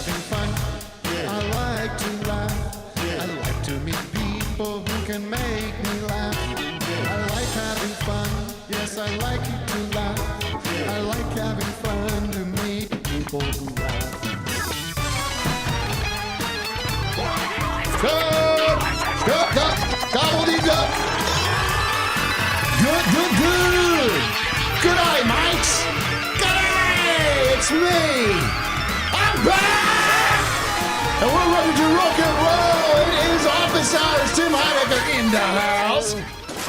having fun. I like to laugh. I like to meet people who can make me laugh. I like having fun. Yes, I like to laugh. I like having fun to meet people who laugh. Gobbledygook. Good. Good eye, Mikes. Good eye. It's me. I'm back. And we're ready to rock and roll. It is office hours. Tim Heidecker in the house.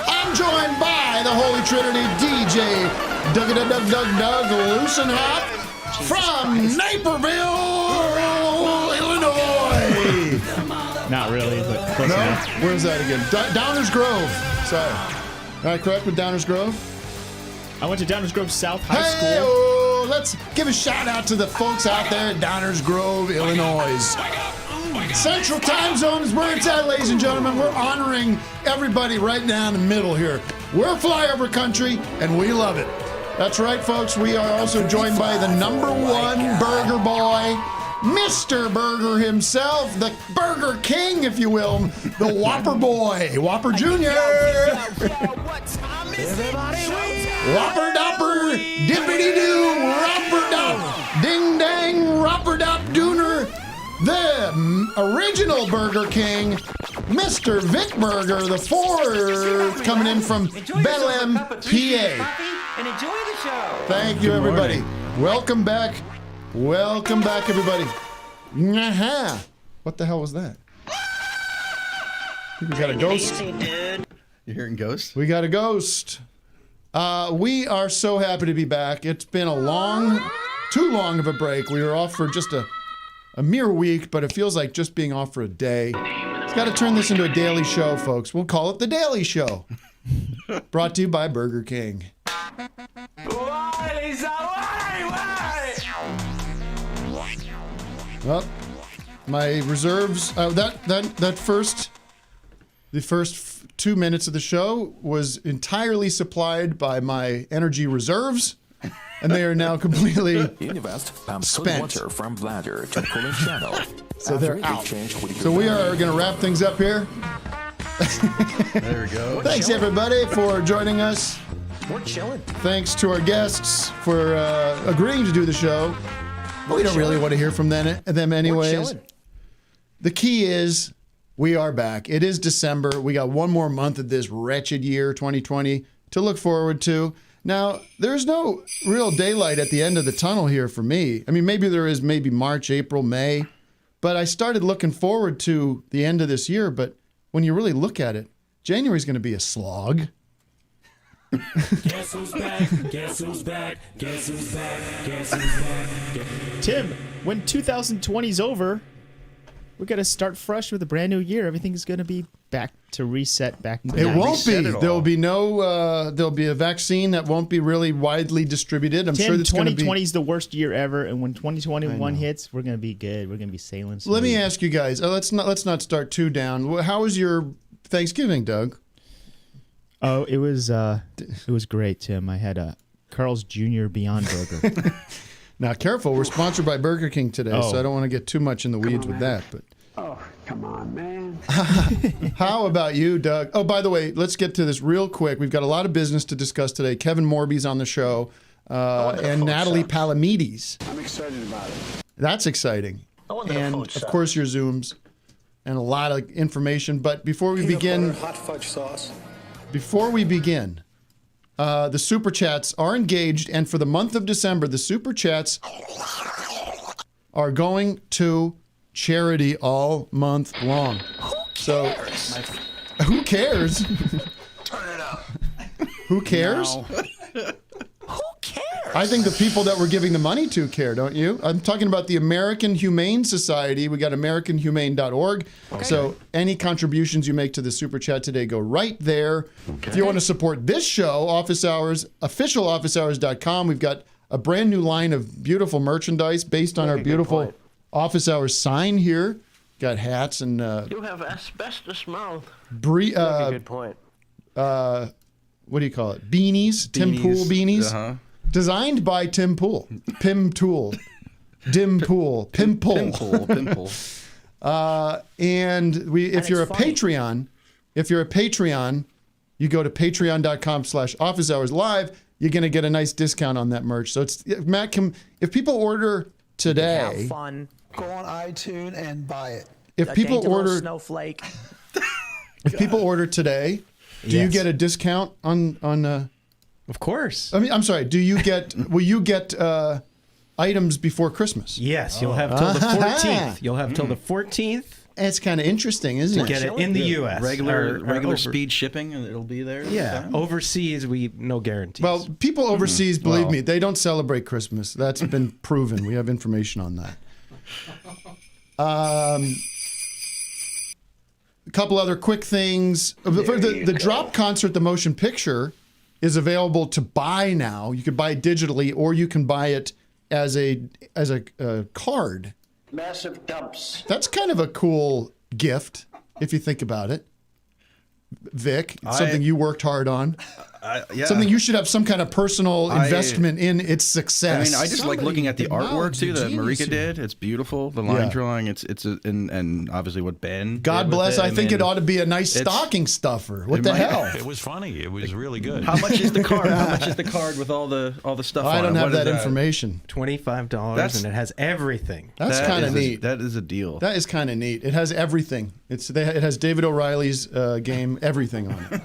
I'm joined by the Holy Trinity, DJ Doug Loosenhop from Naperville, Illinois. Not really, but close enough. Where's that again? Downers Grove. Sorry. Am I correct with Downers Grove? I went to Downers Grove South High School. Hey, let's give a shout out to the folks out there at Downers Grove, Illinois. Central time zone is where it's at, ladies and gentlemen. We're honoring everybody right down the middle here. We're flyover country, and we love it. That's right, folks. We are also joined by the #1 burger boy, Mr. Burger himself, the Burger King, if you will, the Whopper Boy, Whopper Jr. Whopper Dopper, Dippity Doo, Whopper Dop, Ding Dang, Whopper Dop Dooner, the original Burger King, Mr. Vic Burger, the fourth, coming in from Bethlehem, PA. And enjoy the show. Thank you, everybody. Welcome back. Welcome back, everybody. Aha. What the hell was that? I think we got a ghost. You're hearing ghosts? We got a ghost. We are so happy to be back. It's been too long of a break. We were off for just a mere week, but it feels like just being off for a day. It's got to turn this into a daily show, folks. We'll call it The Daily Show. Brought to you by Burger King. Well, my reserves, the first 2 minutes of the show was entirely supplied by my energy reserves, and they are now completely spent. Water from bladder to cooling channel. So they're out. So we are going to wrap things up here. There we go. Thanks, everybody, for joining us. We're chilling. Thanks to our guests for agreeing to do the show. We don't really want to hear from them anyways. The key is we are back. It is December. We got one more month of this wretched year, 2020, to look forward to. Now, there's no real daylight at the end of the tunnel here for me. I mean, maybe there is maybe March, April, May. But I started looking forward to the end of this year. But when you really look at it, January's going to be a slog. Guess who's back? Guess who's back? Guess who's back? Guess who's back? Tim, when 2020's over, we got to start fresh with a brand new year. Everything's going to be back to reset. It won't be. There'll be no. There'll be a vaccine that won't be really widely distributed. I'm sure that's going to be. 2020 is the worst year ever, and when 2021 hits, we're going to be good. We're going to be sailing. Let me ask you guys. Let's not start too down. How was your Thanksgiving, Doug? Oh, it was great, Tim. I had a Carl's Jr. Beyond Burger. Now, careful. We're sponsored by Burger King today, so I don't want to get too much in the weeds with that. But come on, man. How about you, Doug? Oh, by the way, let's get to this real quick. We've got a lot of business to discuss today. Kevin Morby's on the show, and Natalie Palamides. I'm excited about it. That's exciting. And, of course, your Zooms and a lot of information. But before we begin... hot fudge sauce. Before we begin, the Super Chats are engaged, and for the month of December, the Super Chats are going to charity all month long. Who cares? Turn it up. Who cares? No. Who cares? I think the people that we're giving the money to care, don't you? I'm talking about the American Humane Society. We got AmericanHumane.org. Okay. So any contributions you make to the Super Chat today go right there. Okay. If you want to support this show, Office Hours, officialofficehours.com. We've got a brand new line of beautiful merchandise based on our beautiful Office Hours sign here. Got hats and... you have asbestos mouth. Good point. What do you call it? Beanies. Tim Pool beanies. Designed by Tim Pool. Pim Tool. Pimple. Pimple. And if you're a funny. Patreon, you go to patreon.com/officehours live. You're gonna get a nice discount on that merch. So it's Matt. If people order today, Have fun. Go on iTunes and buy it. if A people dainty little order, snowflake. if people order today, do you get a discount on? Of course. I mean, I'm sorry. Do you get? Will you get items before Christmas? Yes, you'll have till the 14th. You'll have till the 14th It's kind of interesting, isn't to it? get it in the U.S. Regular speed shipping, and it'll be there. Yeah, overseas no guarantees. Well, people overseas, believe me, they don't celebrate Christmas. That's been proven. We have information on that. A couple other quick things. The drop concert, the motion picture, is available to buy now. You could buy it digitally, or you can buy it as a card. Massive dumps. That's kind of a cool gift if you think about it. Vic, it's something you worked hard on. Yeah. Something you should have some kind of personal investment in its I success. mean, I just like looking at the artwork too that Marika did. It's beautiful. The line drawing. And obviously what Ben. God did with bless. it. I think mean, it ought to be a nice stocking stuffer. What the hell? It was funny. It was really good. How much is the card? How much is the card with all the stuff on it? I don't have What is that information. $25, and it has everything. That's kind of neat. That is a deal. That is kind of neat. It has everything. It has David O'Reilly's game, everything on it.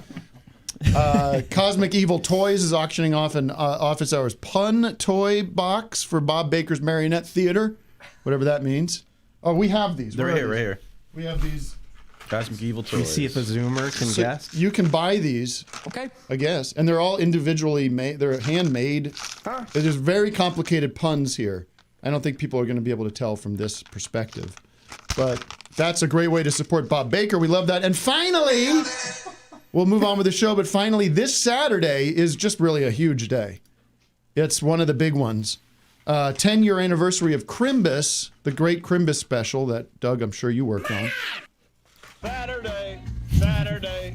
Cosmic Evil Toys is auctioning off an Office Hours pun toy box for Bob Baker's Marionette Theater, whatever that means. Oh, we have these. They're right here. We have these. Cosmic Evil Toys. Can you see if a Zoomer can guess? You can buy these. Okay. I guess. And they're all individually made. They're handmade. There's very complicated puns here. I don't think people are going to be able to tell from this perspective. But that's a great way to support Bob Baker. We love that. And finally, we'll move on with the show. But finally, this Saturday is just really a huge day. It's one of the big ones. 10-year anniversary of Crimbus, the great Crimbus special that, Doug, I'm sure you worked on. Saturday.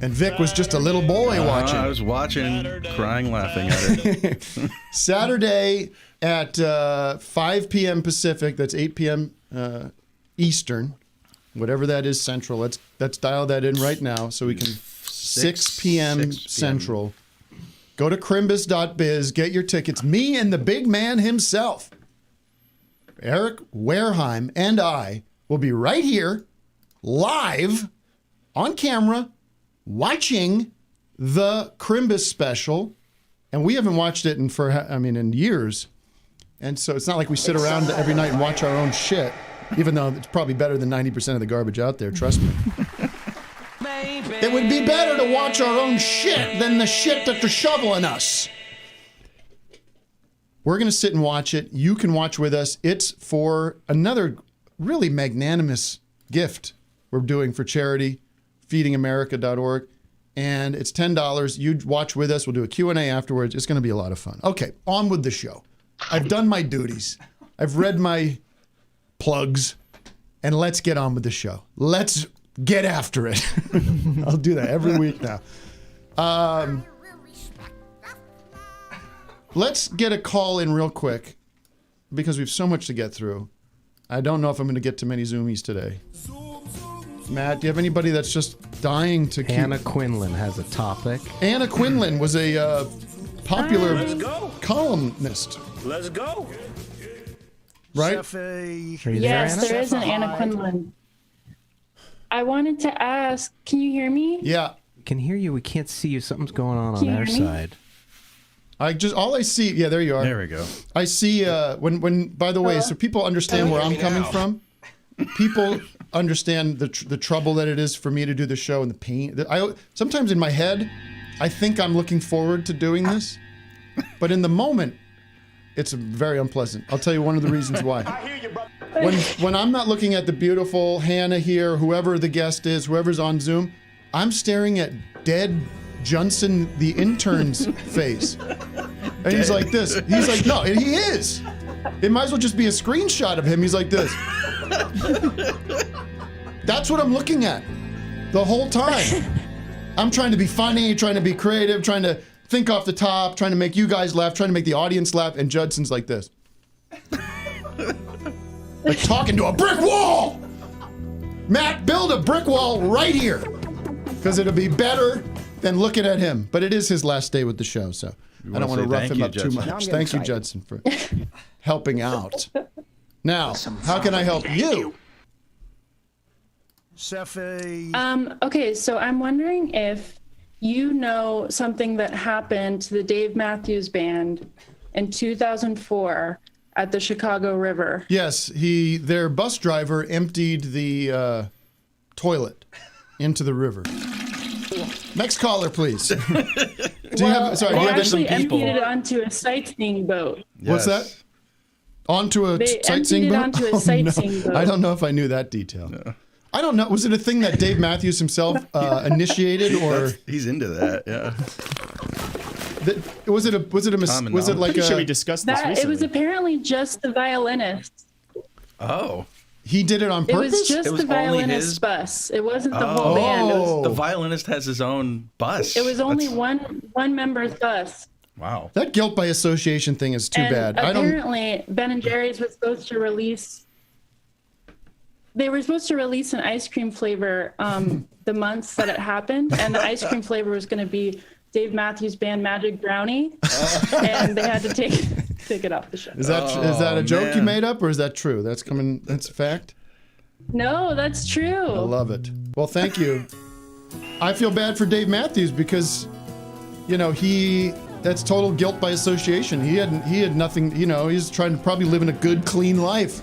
And Vic was just a little boy watching. I was watching, crying, laughing at it. Saturday at 5 p.m. Pacific. That's 8 p.m. Eastern, whatever that is Central. Let's dial that in right now so we can 6 p.m. Central. Go to crimbus.biz, get your tickets. Me and the big man himself, Eric Wareheim, and I will be right here, live, on camera, watching the Crimbus special. And we haven't watched it in years. And so it's not like we sit around every night and watch our own shit, even though it's probably better than 90% of the garbage out there, trust me. It would be better to watch our own shit than the shit that they're shoveling us. We're going to sit and watch it. You can watch with us. It's for another really magnanimous gift we're doing for charity, feedingamerica.org. And it's $10. You watch with us. We'll do a Q&A afterwards. It's going to be a lot of fun. Okay, on with the show. I've done my duties. I've read my plugs. And let's get on with the show. Let's get after it. I'll do that every week now. Let's get a call in real quick because we have so much to get through. I don't know if I'm going to get to many Zoomies today. Matt, do you have anybody that's just dying to keep... Anna Quinlan has a topic. Anna Quinlan was a popular columnist. Let's go. Right? Are you Yes, there, there is an Anna Quinlan. I wanted to ask, can you hear me? Yeah. We can hear you. We can't see you. Something's going on Can you our hear me? side. All I see, yeah, there you are. There we go. I see, when by the way, so people understand where I'm coming from. People understand the trouble that it is for me to do the show and the pain. Sometimes in my head, I think I'm looking forward to doing this, but in the moment, it's very unpleasant. I'll tell you one of the reasons why. When I'm not looking at the beautiful Hannah here, whoever the guest is, whoever's on Zoom, I'm staring at dead Johnson, the intern's face. And he's like this. He's like, no, and he is. It might as well just be a screenshot of him. He's like this. That's what I'm looking at the whole time. I'm trying to be funny, trying to be creative, trying to think off the top, trying to make you guys laugh, trying to make the audience laugh, and Judson's like this. Like talking to a brick wall. Matt, build a brick wall right here. Because it'll be better than looking at him. But it is his last day with the show, so I don't want to rough him up too much. Thank you, Judson, for helping out. Now, how can I help you? Okay, so I'm wondering if you know something that happened to the Dave Matthews Band in 2004 at the Chicago River. Yes, their bus driver emptied the toilet into the river. Next caller, please. They actually emptied it onto a sightseeing boat. Yes. What's that? Onto a sightseeing boat? Onto a sightseeing boat. I don't know if I knew that detail. No. I don't know. Was it a thing that Dave Matthews himself initiated, or he's into that? Yeah. Was it like Should we discuss this recently? It was apparently just the violinist. Oh. He did it on purpose? It was just the violinist's bus. It wasn't the whole band. The violinist has his own bus. It was only one member's bus. Wow. That guilt by association thing is too bad. Apparently, Ben & Jerry's was supposed to release. They were supposed to release an ice cream flavor the months that it happened, and the ice cream flavor was going to be Dave Matthews Band Magic Brownie, and they had to take it off the show. Is that a joke you made up, or is that true? That's a fact? No, that's true. I love it. Well, thank you. I feel bad for Dave Matthews because, that's total guilt by association. He had nothing, he's trying to probably live in a good, clean life.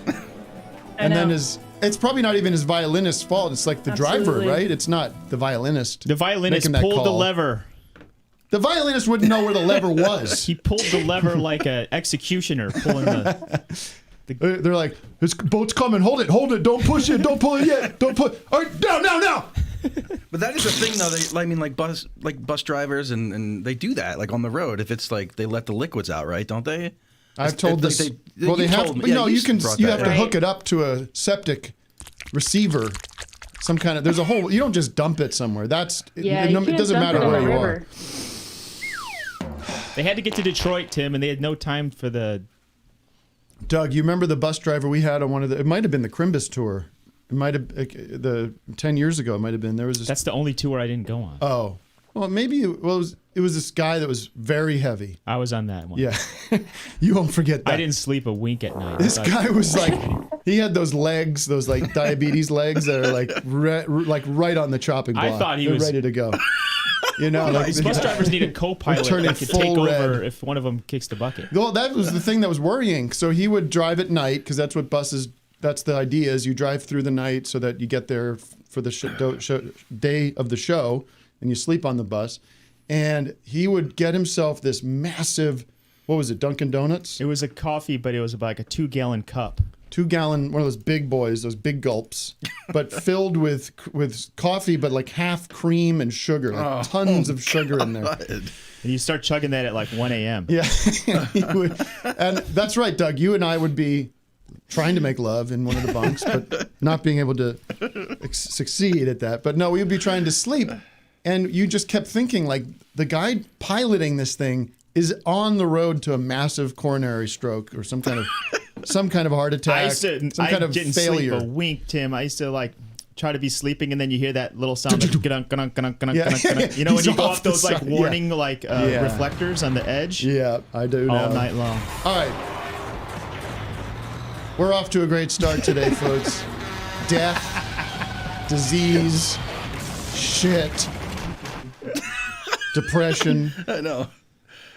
And then it's probably not even his violinist's fault. It's like the driver, right? It's not the violinist. The violinist pulled the lever. The violinist wouldn't know where the lever was. He pulled the lever like an executioner pulling the... They're like, his boat's coming. Hold it. Don't push it. Don't pull it yet. Don't pull. All right, now. But that is the thing, though. Bus drivers and they do that, like on the road. If it's like they let the liquids out, right? Don't they? I've told this. They have. You have to hook it up to a septic receiver. Some kind of. There's a whole. You don't just dump it somewhere. It doesn't matter where you are. They had to get to Detroit, Tim, and they had no time for the. Doug, you remember the bus driver we had on one of the? It might have been the Crimbus tour. It might have 10 years ago. It might have been. There was. That's the only tour I didn't go on. Oh, well, maybe it was this guy that was very heavy. I was on that one. Yeah, you won't forget that. I didn't sleep a wink at night. This guy was like, he had those legs, those like diabetes legs that are like right on the chopping block. I thought he was ready to go. Bus drivers need a co-pilot that could take over if one of them kicks the bucket. Well, that was the thing that was worrying. So he would drive at night because that's what buses. That's the idea: is you drive through the night so that you get there for the day of the show, and you sleep on the bus. And he would get himself this massive, what was it, Dunkin' Donuts? It was a coffee, but it was like a 2-gallon cup. 2-gallon, one of those big boys, those big gulps, but filled with coffee, but like half cream and sugar, like tons of sugar in there. And you start chugging that at like 1 a.m. Yeah, and that's right, Doug. You and I would be trying to make love in one of the bunks, but not being able to succeed at that. But no, we would be trying to sleep, and you just kept thinking like the guy piloting this thing is on the road to a massive coronary stroke or some kind of heart attack, some kind of didn't failure. Sleep a wink, Tim. I used to like try to be sleeping, and then you hear that little sound like you know when you go off those like warning reflectors on the edge. Yeah, I do now. All night long. All right, we're off to a great start today, folks. Death, disease, shit, depression. I know.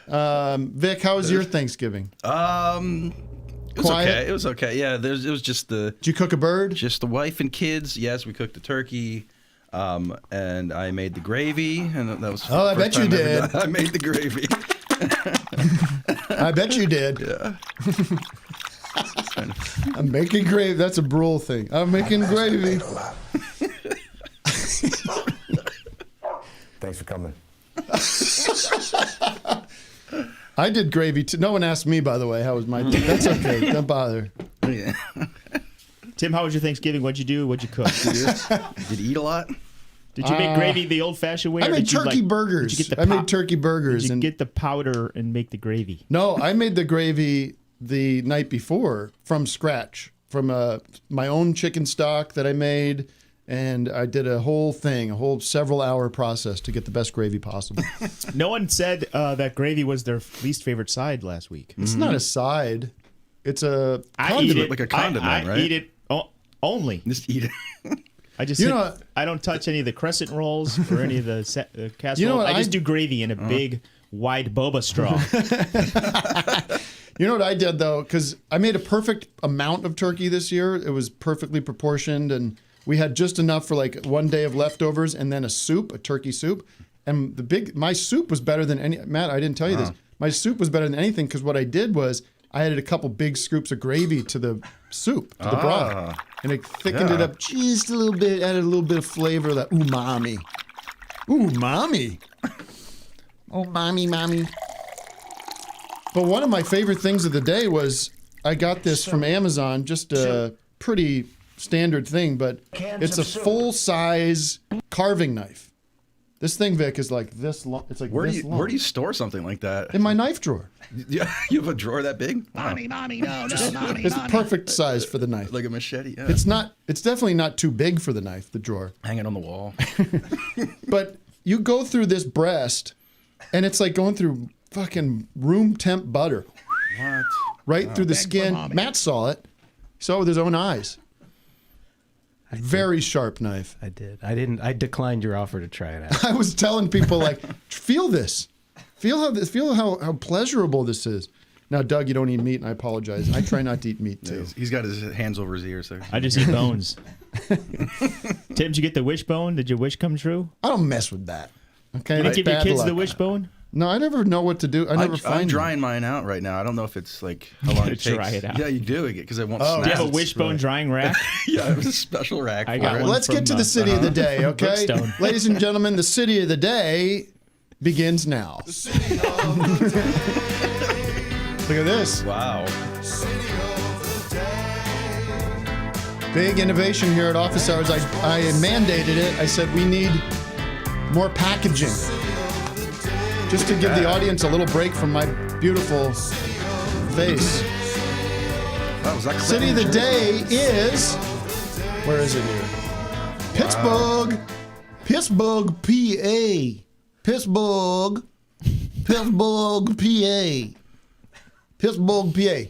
Vic, how was your Thanksgiving? It was okay. It was okay. Yeah, it was just the. Did you cook a bird? Just the wife and kids. Yes, we cooked the turkey, and I made the gravy, and that was. Oh, I bet you did. I made the gravy. I bet you did. Yeah. I'm making gravy. That's a Brule thing. I'm making gravy. Thanks for coming. I did gravy too. No one asked me, by the way. How was my? That's okay. Don't bother. Yeah. Tim, how was your Thanksgiving? What'd you do? What'd you cook? Did you eat a lot? Did you make gravy the old-fashioned way? I made turkey burgers. Did you get I made turkey burgers. Did you get the powder and make the gravy? No, I made the gravy the night before from scratch. from my own chicken stock that I made. And I did a whole several-hour process to get the best gravy possible. No one said that gravy was their least favorite side last week. It's not a side. It's a condiment, like a condiment, right? I eat it only. Just eat it. I don't touch any of the crescent rolls or any of the casserole. You know what I just do gravy in a big, wide boba straw. You know what I did, though? Because I made a perfect amount of turkey this year. It was perfectly proportioned, and we had just enough for like one day of leftovers and then a turkey soup. And my soup was better than any, Matt, I didn't tell you this. My soup was better than anything because what I did was I added a couple big scoops of gravy to the soup, to the broth. And it thickened it up just a little bit, added a little bit of flavor of that umami. Umami. Oh, mommy. But one of my favorite things of the day was I got this from Amazon, just a pretty standard thing, but it's a full-size carving knife. This thing, Vic, is like this long. It's like Where this long. do you store something like that? In my knife drawer. Yeah, you have a drawer that big? Mommy, no, mommy. It's perfect size for the knife. Like a machete? Yeah. It's definitely not too big for the knife, the drawer. Hang it on the wall. But you go through this breast, and it's like going through fucking room temp butter. What? Right through the skin. Matt saw it. Saw it with his own eyes. Very sharp knife. I did. I declined your offer to try it out. I was telling people, like, feel this. Feel how pleasurable this is. Now, Doug, you don't eat meat, and I apologize. I try not to eat meat, too. He's got his hands over his ears there. I just eat bones. Tim, did you get the wishbone? Did your wish come true? I don't mess with that. Okay, You didn't give your kids luck. the wishbone? No, I never know what to do. I'm drying mine out right now. I don't know if it's like how long it takes. Dry it out. Yeah, you do because it won't Oh, snap. Do you have a wishbone drying rack? Yeah, it was a special rack. I for got it. one. Let's get to from, the city of the day, okay? Brookstone. Ladies and gentlemen, the city of the day begins now. Look at this. Wow. Big innovation here at Office Hours. I mandated it. I said we need more packaging. Just to give the audience a little break from my beautiful face. Wow, was that City of the day is, where is it here? Pittsburgh. Pittsburgh, PA. Pittsburgh, PA. Pittsburgh, PA.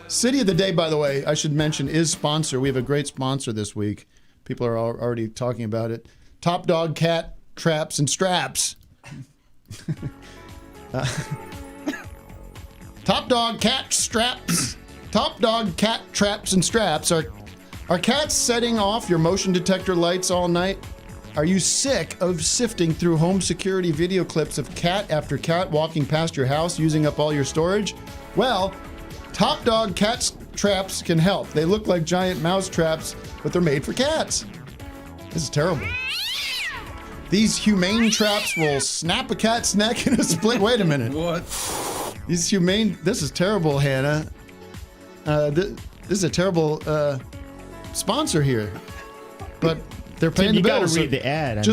City of the day, by the way, I should mention, is sponsor. We have a great sponsor this week. People are already talking about it. Top Dog Cat Traps and Straps. Top Dog Cat Straps. Top Dog Cat Traps and Straps. Are cats setting off your motion detector lights all night? Are you sick of sifting through home security video clips of cat after cat walking past your house using up all your storage? Well, Top Dog Cat Traps can help. They look like giant mouse traps, but they're made for cats. This is terrible. These humane traps will snap a cat's neck in a split. Wait a minute. What? This is terrible, Hannah. This is a terrible sponsor here. But they're paying Tim, the you bills. gotta read the ad.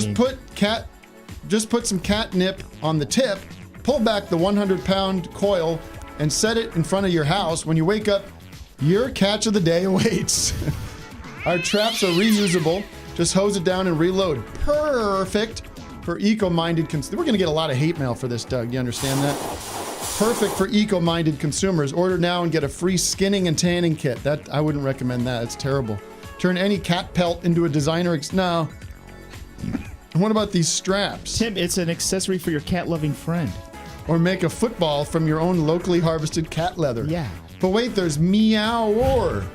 Just put some catnip on the tip, pull back the 100-pound coil, and set it in front of your house. When you wake up, your catch of the day awaits. Our traps are reusable. Just hose it down and reload. Perfect for eco-minded consumers. We're going to get a lot of hate mail for this, Doug. You understand that? Perfect for eco-minded consumers. Order now and get a free skinning and tanning kit. I wouldn't recommend that. It's terrible. Turn any cat pelt into a designer. No. And what about these straps? Tim, it's an accessory for your cat-loving friend. Or make a football from your own locally harvested cat leather. Yeah. But wait, there's Meow-Or.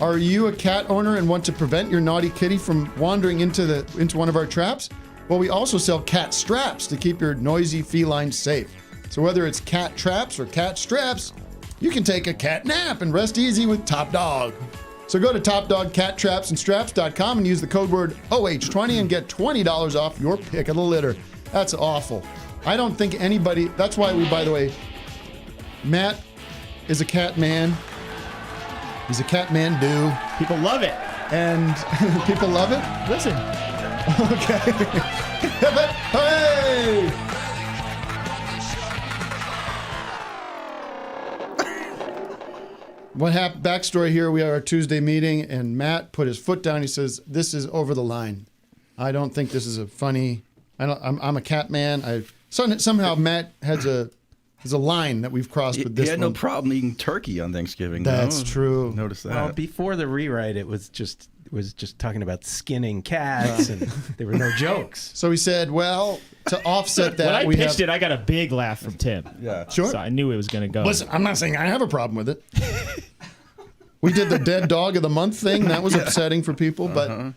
Are you a cat owner and want to prevent your naughty kitty from wandering into one of our traps? Well, we also sell cat straps to keep your noisy feline safe. So whether it's cat traps or cat straps, you can take a cat nap and rest easy with Top Dog. So go to TopDogCatTrapsAndStraps.com and use the code word OH20 and get $20 off your pick of the litter. That's awful. I don't think anybody... That's why we, by the way, Matt is a cat man. He's a cat man do. People love it. And people love it? Listen. Okay. Hey! What happened? Backstory here: we had our Tuesday meeting, and Matt put his foot down. He says, "This is over the line. I don't think this is a funny. I'm a cat man. Somehow Matt has a line that we've crossed with this. He had one. no problem eating turkey on Thanksgiving. That's true. Notice that. Well, before the rewrite, it was just talking about skinning cats, and there were no jokes. So he said, "Well, to offset that, when I pitched it, I got a big laugh from Tim. Yeah, sure. So I knew it was going to go. Listen, I'm not saying I have a problem with it. We did the dead dog of the month thing. That was upsetting for people, but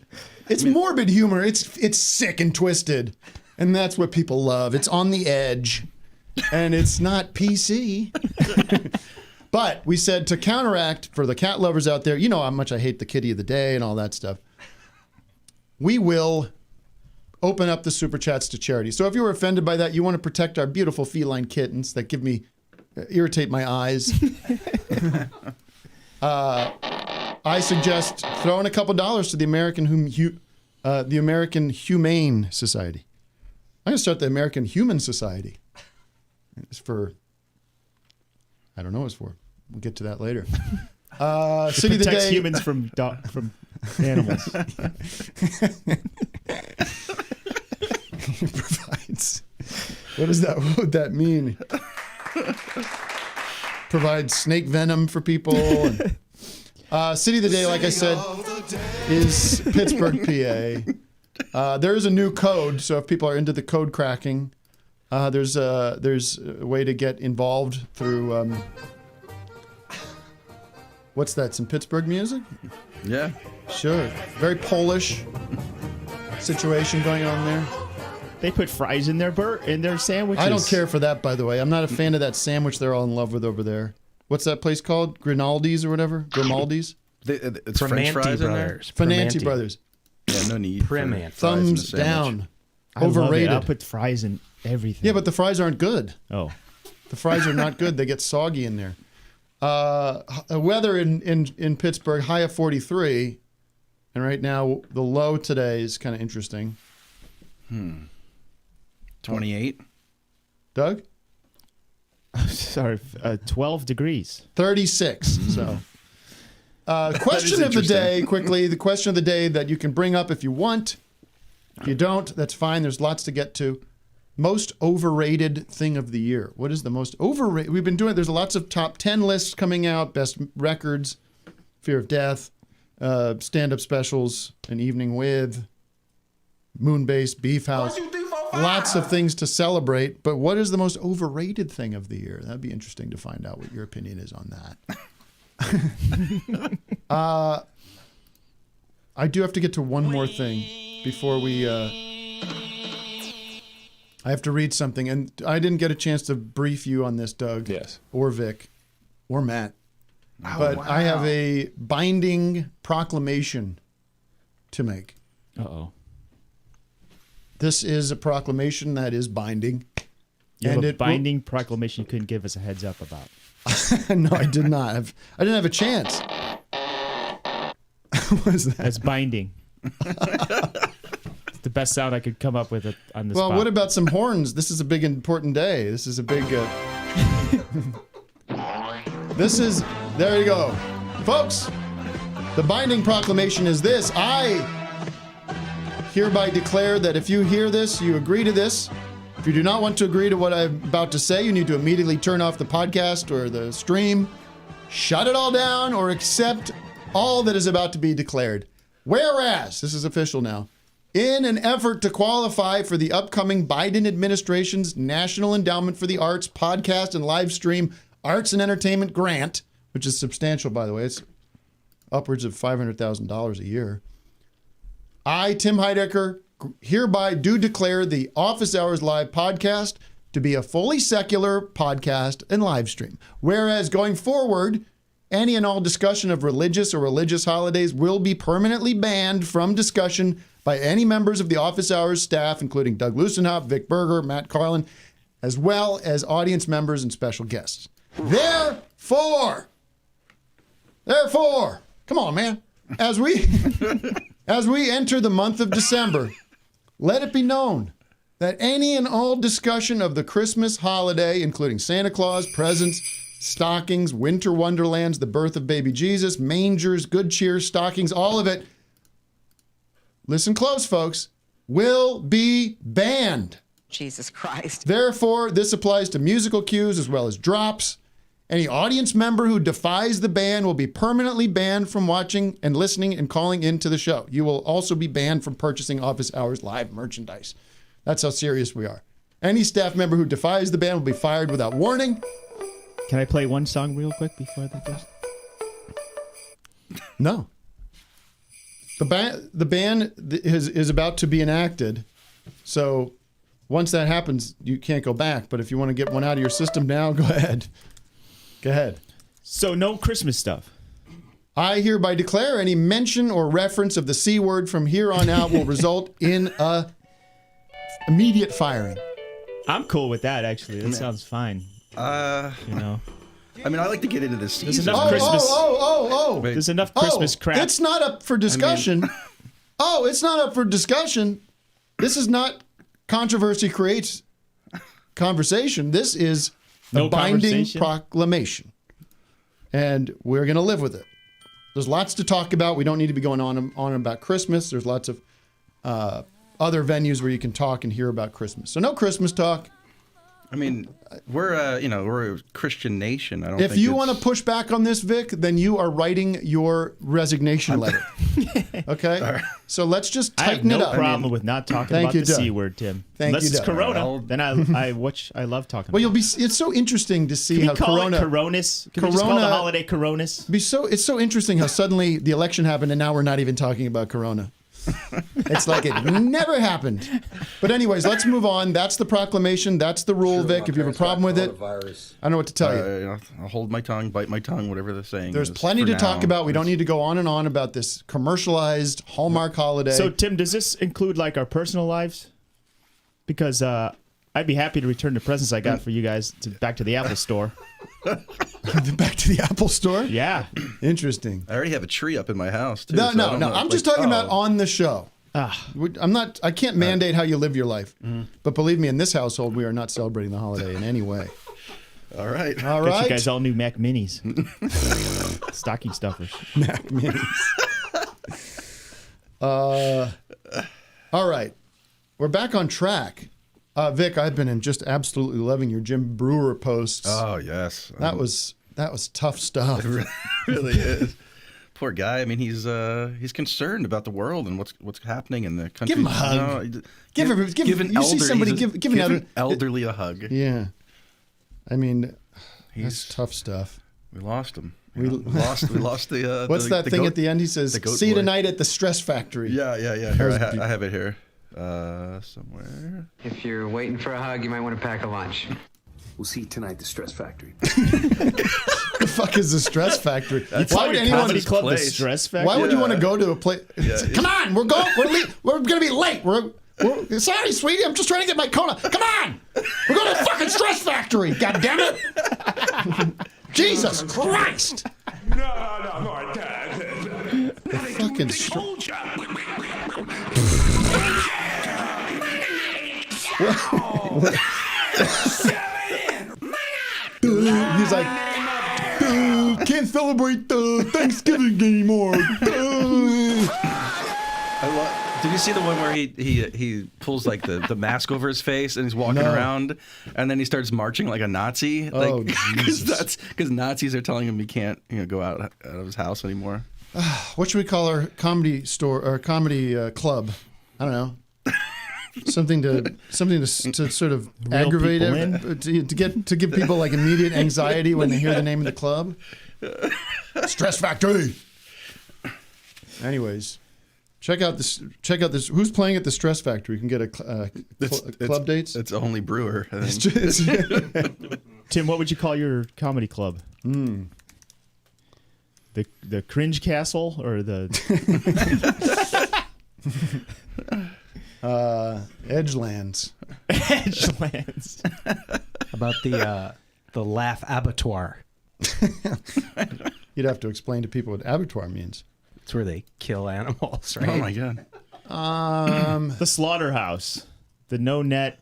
it's morbid humor. It's sick and twisted, and that's what people love. It's on the edge, and it's not PC." But we said to counteract for the cat lovers out there, you know how much I hate the kitty of the day and all that stuff. We will open up the super chats to charity. So if you were offended by that, you want to protect our beautiful feline kittens that irritate my eyes. I suggest throwing a couple dollars to the American Humane Society. I'm going to start the American Human Society. It's for, I don't know what it's for. We'll get to that later. City of the Protects Day. humans from animals. Provides. What would that mean? Provides snake venom for people. City of the Day, like I said, is Pittsburgh, PA. There is a new code, so if people are into the code cracking, there's a way to get involved through. What's that? Some Pittsburgh music? Yeah. Sure. Very Polish situation going on there. They put fries in their sandwiches. I don't care for that, by the way. I'm not a fan of that sandwich they're all in love with over there. What's that place called? Grimaldi's or whatever? Grimaldi's? It's French fries in there? Fananti Brothers. Yeah, no need. Thumbs down. Overrated. I'll put fries in everything. Yeah, but the fries aren't good. Oh. The fries are not good. They get soggy in there. Weather in Pittsburgh, high of 43. And right now, the low today is kind of interesting. 28. Doug? Sorry, 12 degrees. 36. So, question of the day, quickly. The question of the day that you can bring up if you want. If you don't, that's fine. There's lots to get to. Most overrated thing of the year. What is the most overrated? We've been doing, there's lots of top 10 lists coming out, best records, Fear of Death, stand-up specials, An Evening With, Moonbase, Beef House. Lots of things to celebrate, but what is the most overrated thing of the year? That'd be interesting to find out what your opinion is on that. I do have to get to one more thing before we... I have to read something, and I didn't get a chance to brief you on this, Doug. Yes. Or Vic. Or Matt. But I have a binding proclamation to make. Uh-oh. This is a proclamation that is binding. You have a binding proclamation you couldn't give us a heads up about. No, I did not. I didn't have a chance. What was that? That's binding. It's the best sound I could come up with on the spot. Well, what about some horns? This is a big, important day. This is a big... There you go. Folks, the binding proclamation is this. I hereby declare that if you hear this, you agree to this. If you do not want to agree to what I'm about to say, you need to immediately turn off the podcast or the stream, shut it all down, or accept all that is about to be declared. Whereas, this is official now, in an effort to qualify for the upcoming Biden administration's National Endowment for the Arts podcast and live stream arts and entertainment grant, which is substantial, by the way. It's upwards of $500,000 a year. I, Tim Heidecker, hereby do declare the Office Hours Live podcast to be a fully secular podcast and live stream. Whereas going forward, any and all discussion of religious or religious holidays will be permanently banned from discussion by any members of the Office Hours staff, including Doug Lusenhoff, Vic Berger, Matt Carlin, as well as audience members and special guests. Therefore, come on, man. As we enter the month of December, let it be known that any and all discussion of the Christmas holiday, including Santa Claus, presents, stockings, winter wonderlands, the birth of baby Jesus, mangers, good cheer, stockings, all of it. Listen close, folks. Will be banned. Jesus Christ. Therefore, this applies to musical cues as well as drops. Any audience member who defies the ban will be permanently banned from watching and listening and calling into the show. You will also be banned from purchasing office hours live merchandise. That's how serious we are. Any staff member who defies the ban will be fired without warning. Can I play one song real quick before that goes? No. The ban is about to be enacted. So once that happens, you can't go back. But if you want to get one out of your system now, go ahead. Go ahead. So no Christmas stuff. I hereby declare any mention or reference of the C word from here on out will result in a immediate firing. I'm cool with that, actually. That sounds fine. You know. I mean, I like to get into this season. There's enough Christmas. Oh. There's enough Christmas crap. It's not up for discussion. It's not up for discussion. This is not controversy creates conversation. This is a binding proclamation. And we're going to live with it. There's lots to talk about. We don't need to be going on about Christmas. There's lots of other venues where you can talk and hear about Christmas. So no Christmas talk. I mean, we're a Christian nation. I don't. If you want to push back on this, Vic, then you are writing your resignation letter. Okay, right. So let's just tighten it up. I have no problem with not talking about the C word, Tim. Unless it's Corona, then I love talking. Well, about it's so interesting to see how Corona. Coronas? Can we just call the holiday Coronas? It's so interesting how suddenly the election happened and now we're not even talking about Corona. It's like it never happened. But anyways, let's move on. That's the proclamation. That's the rule, Vic. If you have a problem with it, I don't know what to tell you. I'll hold my tongue, bite my tongue, whatever they're saying. There's plenty to talk about. We don't need to go on and on about this commercialized Hallmark holiday. So, Tim, does this include like our personal lives? Because I'd be happy to return the presents I got for you guys back to the Apple Store. Back to the Apple Store? Yeah. Interesting. I already have a tree up in my house, too. No. I'm just talking about on the show. I can't mandate how you live your life. But believe me, in this household, we are not celebrating the holiday in any way. All right. You guys all new Mac Minis. Stocking stuffers. Mac Minis. All right. We're back on track. Vic, I've been just absolutely loving your Jim Brewer posts. Oh, yes. That was tough stuff. It really is. Poor guy. I mean, he's concerned about the world and what's happening in the country. Give him a hug. Give an elderly a hug. Yeah. I mean, that's tough stuff. We lost him. We lost the. What's that thing at the end? He says, "See you tonight at the Stress Factory." Yeah. Here, I have it here. Somewhere. If you're waiting for a hug, you might want to pack a lunch. We'll see you tonight at the Stress Factory. The fuck is the Stress Factory? Why would anyone club the Stress Factory? Why would you want to go to a place? Come on, we're gonna be late. We're sorry, sweetie. I'm just trying to get my Kona. Come on, we're going to the fucking Stress Factory. God damn it! Jesus Christ! No more time. The fucking He's like, can't celebrate Thanksgiving anymore. Did you see the one where he pulls like the mask over his face and he's walking around and then he starts marching like a Nazi? Oh, Jesus. Because Nazis are telling him he can't to go out of his house anymore. What should we call our comedy store or comedy club? I don't know. Something to sort of aggravate it, to give people like immediate anxiety when they hear the name of the club. Stress Factory. Anyways, check out this. Who's playing at the Stress Factory? You can get club dates. It's only Brewer. I think. Tim, what would you call your comedy club? The Cringe Castle or the Edgelands. Edgelands. About the Laugh Abattoir. You'd have to explain to people what abattoir means. It's where they kill animals, right? Oh my god. The slaughterhouse. The no net.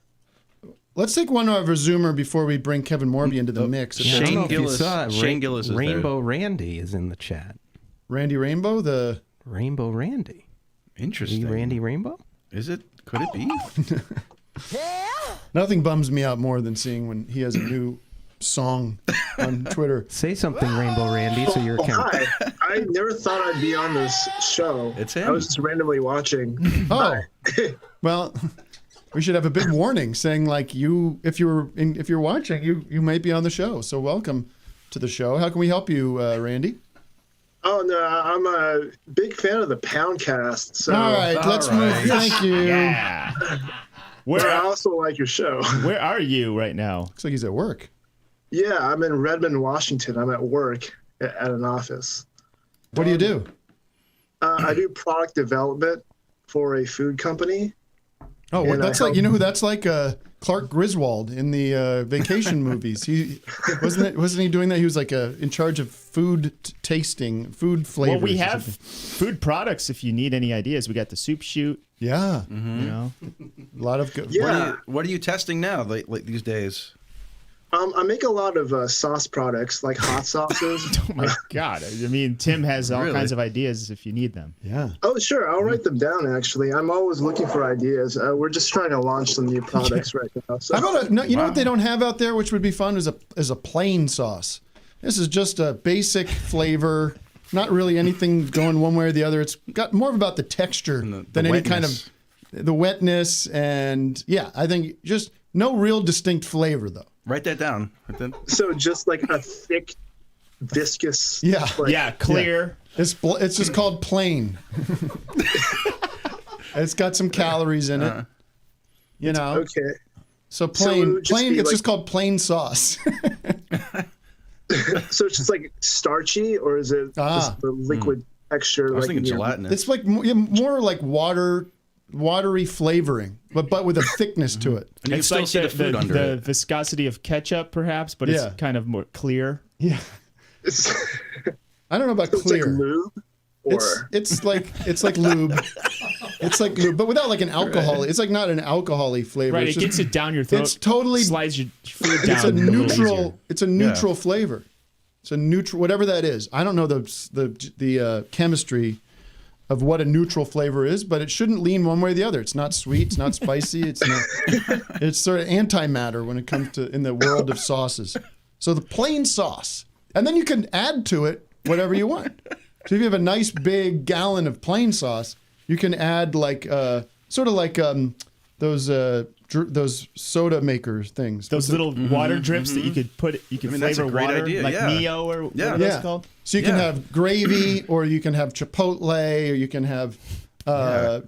let's take one of our Zoomer before we bring Kevin Morby into the mix. Yeah, I don't know if you Gillis. saw it. Shane Gillis is there. Rainbow Randy is in the chat. Randy Rainbow, the Rainbow Randy. Interesting. Randy Rainbow? Is it? Could it be? nothing bums me out more than seeing when he has a new song on Twitter. Say something, Rainbow Randy, so your account. Hi. I never thought I'd be on this show. It's him. I was just randomly watching. Oh, well, we should have a big warning saying like if you're watching, you might be on the show. So welcome to the show. How can we help you, Randy? Oh no, I'm a big fan of the Poundcast. So. All right, let's move. Thank you. Yeah. I also like your show. Where are you right now? Looks like he's at work. Yeah, I'm in Redmond, Washington. I'm at work at an office. What do you do? I do product development for a food company. Oh, well, that's like, you know who that's like? Clark Griswold in the Vacation movies. He wasn't he doing that? He was like in charge of food tasting, food flavors. Well, we have food products. If you need any ideas, we got the soup shoot. Yeah, you know, a lot of good. Yeah. What are you testing now, like these days? I make a lot of sauce products, like hot sauces. Oh my God! I mean, Tim has all kinds of ideas if you need them. Yeah. Oh, sure. I'll write them down. Actually, I'm always looking for ideas. We're just trying to launch some new products right now. So. How about you know what they don't have out there, which would be fun, is a plain sauce. This is just a basic flavor, not really anything going one way or the other. It's got more about the texture than any kind of the wetness, and yeah, I think just no real distinct flavor though. Write that down. So just like a thick, viscous. Yeah. Clear. Yeah. It's just called plain. It's got some calories in it. You know. Okay. So plain. It's like, just called plain sauce. So it's just like starchy, or is it just the liquid texture? I was thinking gelatinous. It's like more like watery flavoring, but with a thickness to it. And you it's still like see the food under the it. viscosity of ketchup, perhaps, but it's kind of more clear. Yeah. I don't know about so clear. It's like lube, or it's like lube. It's like lube, but without like an alcohol. It's like not an alcohol-y flavor. Right, it's it gets it down your throat. It's totally slides your food down. It's a neutral. It's a neutral Yeah. flavor. It's a neutral, whatever that is. I don't know the chemistry of what a neutral flavor is, but it shouldn't lean one way or the other. It's not sweet. It's not spicy. It's not. It's sort of antimatter when it comes to in the world of sauces. So the plain sauce, and then you can add to it whatever you want. So if you have a nice big gallon of plain sauce, you can add like sort of like those soda makers things. Those little water drips that you could put. You could that's a flavor great water, idea, like yeah. Neo or whatever that's called. So you can have gravy, or you can have chipotle, or you can have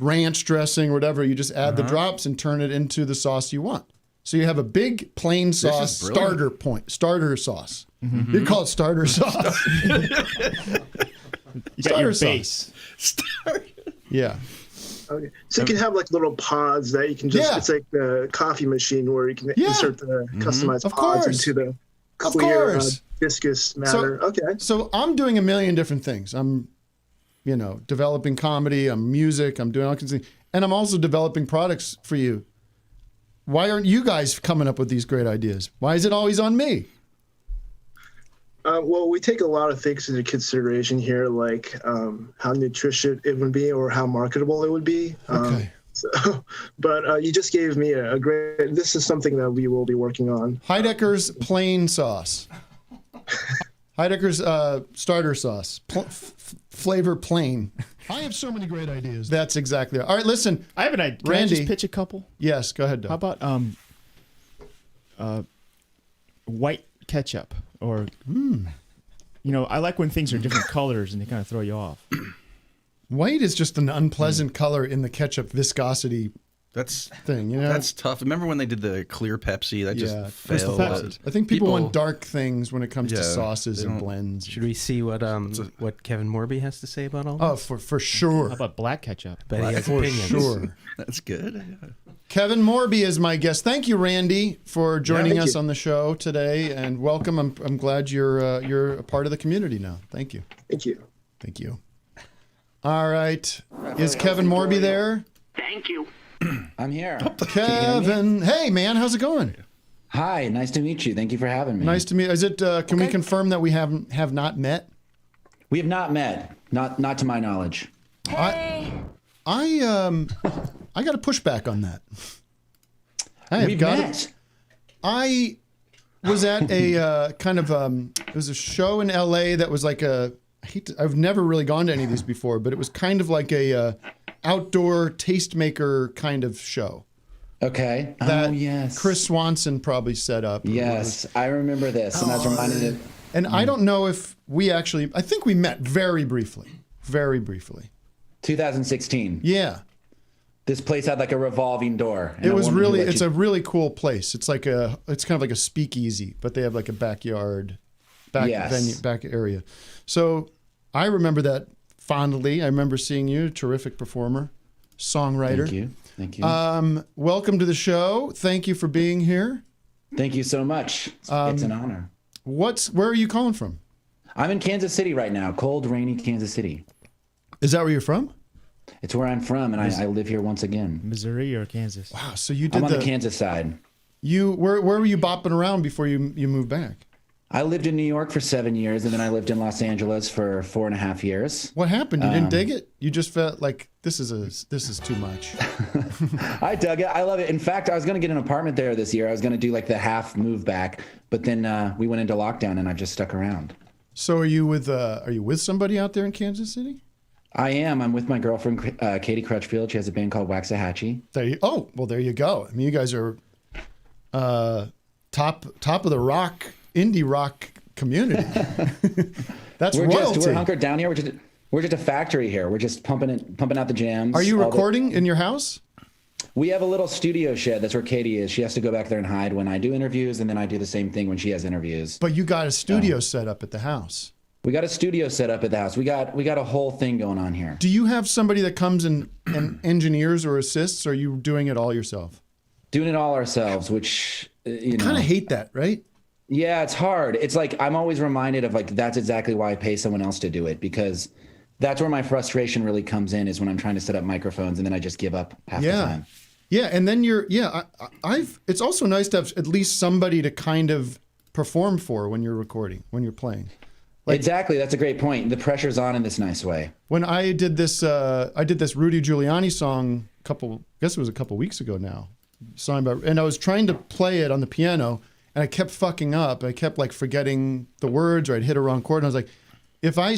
ranch dressing, or whatever. You just add the drops and turn it into the sauce you want. So you have a big plain sauce starter sauce. Mm-hmm. You call it starter sauce. You got your base. Yeah. okay. So you can have like little pods that you can just. It's like the coffee machine where you can insert the customized pods into the clear viscous matter. So I'm doing a million different things. I'm, developing comedy. I'm music. I'm doing all kinds of things, and I'm also developing products for you. Why aren't you guys coming up with these great ideas? Why is it always on me? Well, we take a lot of things into consideration here, like how nutritious it would be or how marketable it would be. Okay. But you just gave me a great. This is something that we will be working on. Heidecker's plain sauce. Heidecker's starter sauce. Flavor plain. I have so many great ideas. That's exactly it. All right, listen. I have an idea. Can Randy, I just pitch a couple? Yes, go ahead, Doug. How about white ketchup? Or, I like when things are different colors and they kind of throw you off. White is just an unpleasant color in the ketchup viscosity thing. That's tough. Remember when they did the clear Pepsi? That just failed. I think people want dark things when it comes to sauces and blends. Should we see what Kevin Morby has to say about all this? Oh, for sure. How about black ketchup? But he has for opinions. sure. That's good. Kevin Morby is my guest. Thank you, Randy, for joining us on the show today, and welcome. I'm glad you're a part of the community now. Thank you. Thank you. Thank you. All right, is Kevin Morby there? Thank you. I'm here. Kevin, hey man, how's it going? Hi, nice to meet you. Thank you for having me. Nice to meet. Is it? Can we confirm that we have not met? We have not met, not to my knowledge. Hey. I got a pushback on that. We've met. I was at a kind of it was a show in LA that was like I've never really gone to any of these before, but it was kind of like a outdoor tastemaker kind of show. Okay. That yes. Chris Swanson probably set up. Yes, I remember this, and I was reminded of. And I don't know if we actually. I think we met very briefly. Very briefly. 2016. Yeah. This place had like a revolving door. It was really. It's a really cool place. It's like It's kind of like a speakeasy, but they have like a backyard, back area. So I remember that fondly. I remember seeing you, terrific performer, songwriter. Thank you. Thank you. Welcome to the show. Thank you for being here. Thank you so much. It's an honor. Where are you calling from? I'm in Kansas City right now. Cold, rainy Kansas City. Is that where you're from? It's where I'm from, and I live here once again. Missouri or Kansas? Wow. So you did I'm on the Kansas side. Where were you bopping around before you moved back? I lived in New York for 7 years, and then I lived in Los Angeles for 4.5 years. What happened? You didn't dig it? You just felt like this is too much. I dug it. I love it. In fact, I was going to get an apartment there this year. I was going to do like the half move back, but then we went into lockdown, and I just stuck around. So are you with somebody out there in Kansas City? I am. I'm with my girlfriend, Katie Crutchfield. She has a band called Waxahachie. There you go. I mean, you guys are top of the indie rock community. That's royalty. We're hunkered down here. We're just a factory here. We're just pumping out the jams. Are you recording in your house? We have a little studio shed. That's where Katie is. She has to go back there and hide when I do interviews, and then I do the same thing when she has interviews. But you got a studio set up at the house. We got a studio set up at the house. We got a whole thing going on here. Do you have somebody that comes and engineers or assists, or are you doing it all yourself? Doing it all ourselves, which you know. Kind of hate that, right? Yeah, it's hard. It's like I'm always reminded of like that's exactly why I pay someone else to do it, because that's where my frustration really comes in, is when I'm trying to set up microphones and then I just give up half the time. Yeah, and then it's also nice to have at least somebody to kind of perform for when you're recording, when you're playing. Like, exactly, that's a great point. The pressure's on in this nice way. When I did this Rudy Giuliani song I guess it was a couple weeks ago now, and I was trying to play it on the piano, and I kept fucking up. I kept like forgetting the words, or I'd hit a wrong chord, and I was like, if I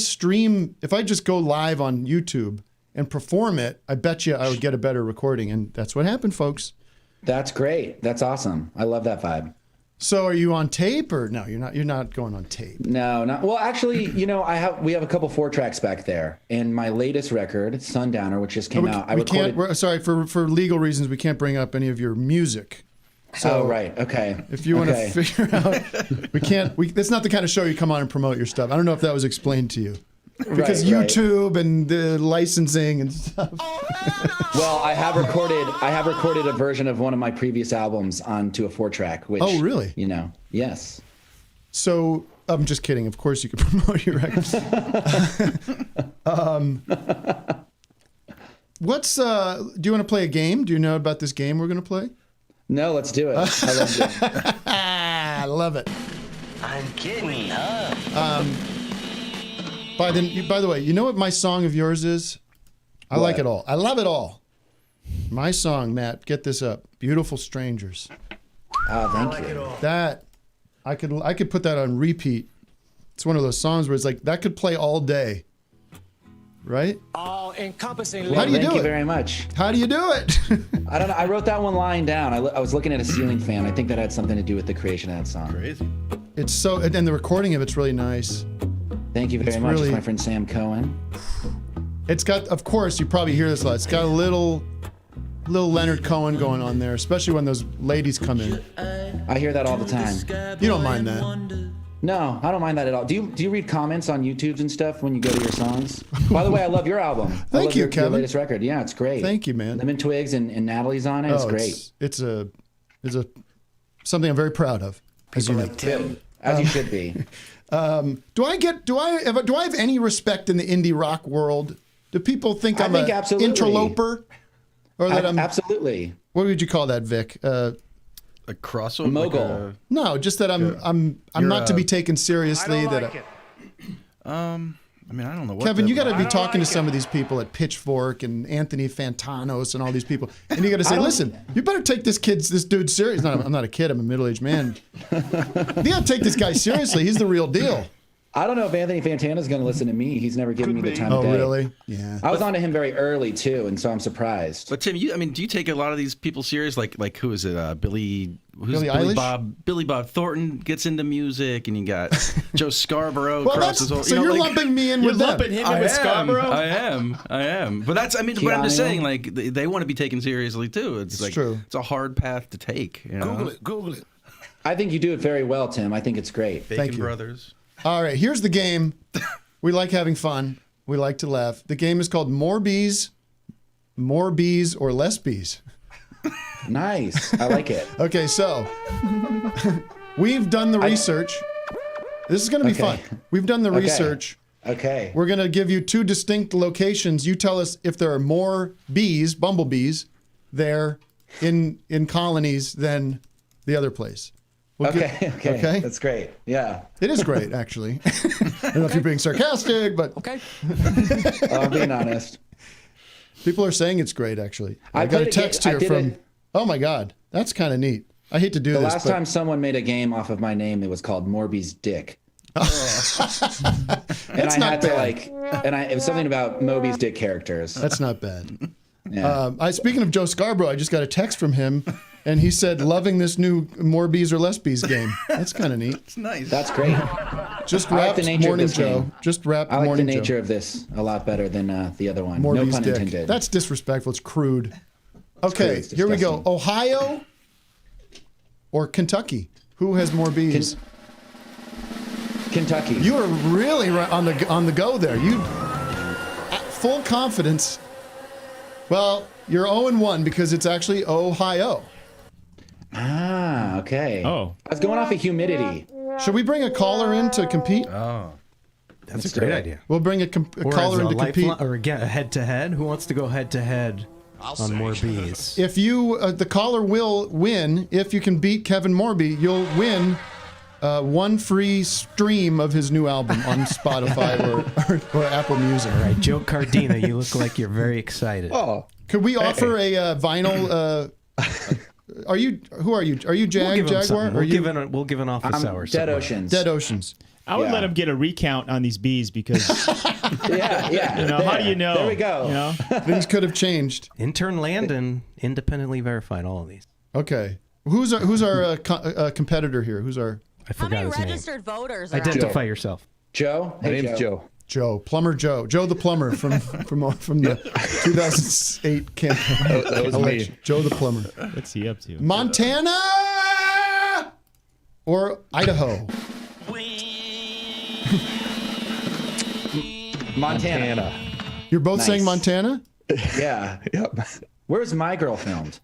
just go live on YouTube and perform it, I bet you I would get a better recording, and that's what happened, folks. That's great. That's awesome. I love that vibe. So are you on tape, or no? You're not going on tape. No, not well. Actually, we have a couple 4-tracks back there, and my latest record, Sundowner, which just came out. Sorry, for legal reasons, we can't bring up any of your music. So right. Okay. If you want to figure out, we can't. That's not the kind of show you come on and promote your stuff. I don't know if that was explained to you. Because YouTube and the licensing and stuff. Well, I have recorded a version of one of my previous albums onto a 4-track. Which, oh, really? Yes. So I'm just kidding. Of course, you can promote your records. Do you want to play a game? Do you know about this game we're going to play? No, let's do it. I love it. I love it. I'm kidding. By the way, you know what my song of yours is? I like it all. I love it all. My song, Matt, get this up. Beautiful Strangers. Thank you. That I could put that on repeat. It's one of those songs where it's like that could play all day. Right? All encompassing. How do you do it? Thank you very much. How do you do it? I don't know. I wrote that one lying down. I was looking at a ceiling fan. I think that had something to do with the creation of that song. Crazy. It's so, and the recording of it's really nice. Thank you very much. It's my friend Sam Cohen. It's got, of course, you probably hear this a lot. It's got a little Leonard Cohen going on there, especially when those ladies come in. I hear that all the time. You don't mind that? No, I don't mind that at all. Do you read comments on YouTube and stuff when you go to your songs? By the way, I love your album. Thank you, Kevin. Your latest record. Yeah, it's great. Thank you, man. Lemon Twigs and Natalie's on it. It's great. It's something I'm very proud of. As you know. As you should be. Do I have any respect in the indie rock world? Do people think I'm an interloper? Or that I'm absolutely. What would you call that, Vic? A crossover? A mogul. No, just that I'm not to be taken seriously. I mean, I don't know what. Kevin, you got to be talking to some of these people at Pitchfork and Anthony Fantanos and all these people, and you got to say, listen, you better take this dude serious. No, I'm not a kid. I'm a middle-aged man. You got to take this guy seriously. He's the real deal. I don't know if Anthony Fantana's going to listen to me. He's never given me the time of day. Oh, really? Yeah. I was on to him very early too, and so I'm surprised. But Tim, do you take a lot of these people serious? Like who is it? Billy Bob Thornton gets into music, and you got Joe Scarborough. So you're lumping me in with them. Lumping him in with Scarborough. I am. But that's but I'm just saying, like they want to be taken seriously too. It's like true. It's a hard path to take. You know? Google it. I think you do it very well, Tim. I think it's great. Bacon Brothers. All right, here's the game. We like having fun. We like to laugh. The game is called More Bees or Less Bees. Nice. I like it. Okay, so we've done the research. This is going to be fun. We've done the research. Okay. We're going to give you 2 distinct locations. You tell us if there are more bees, bumblebees, there in colonies than the other place. Okay. That's great. Yeah. It is great, actually. I don't know if you're being sarcastic, but... Okay. I'm being honest. People are saying it's great, actually. I got a text here from... Oh, my God. That's kind of neat. I hate to do this, The last time someone made a game off of my name, it was called Morby's Dick. And That's not bad. It was something about Moby's Dick characters. That's not bad. Yeah. Speaking of Joe Scarborough, I just got a text from him, and he said, loving this new More Bees or Less Bees game. That's kind of neat. It's nice. That's great. Just wrapped Morning Joe. Game. Just wrapped I like Morning the nature Joe. of this a lot better than the other one. More no Bees pun dick. intended. That's disrespectful. It's crude. Okay, It's here we go. disgusting. Ohio or Kentucky? Who has more bees? Kentucky. You are really on the go there. You full confidence. Well, you're 0-1 because it's actually Ohio. Ah, okay. Oh. I was going off of humidity. Should we bring a caller in to compete? Oh, that's a great idea. We'll bring a caller in to compete. Or again, a head-to-head. Who wants to go head-to-head on More Bees? If you, the caller will win. If you can beat Kevin Morby, you'll win 1 free stream of his new album on Spotify or Apple Music. All right, Joe Cardina, you look like you're very excited. Oh, could we offer a vinyl? Who are you? Are you Jaguar? We'll give an office hour. Dead Oceans. Dead Oceans. I would let him get a recount on these bees because yeah. You know, how do you know? There we go. You know? Things could have changed. Intern Landon independently verified all of these. Okay. Who's our competitor here? Who's our? I forgot his name. registered voters are Identify yourself. Joe. My name's Joe. Joe, Plumber Joe. Joe the Plumber from the 2008 campaign. That was me. Joe the Plumber. What's he up to? Montana or Idaho? Montana. You're both Nice. saying Montana? Yeah. Yep. Where's My Girl filmed?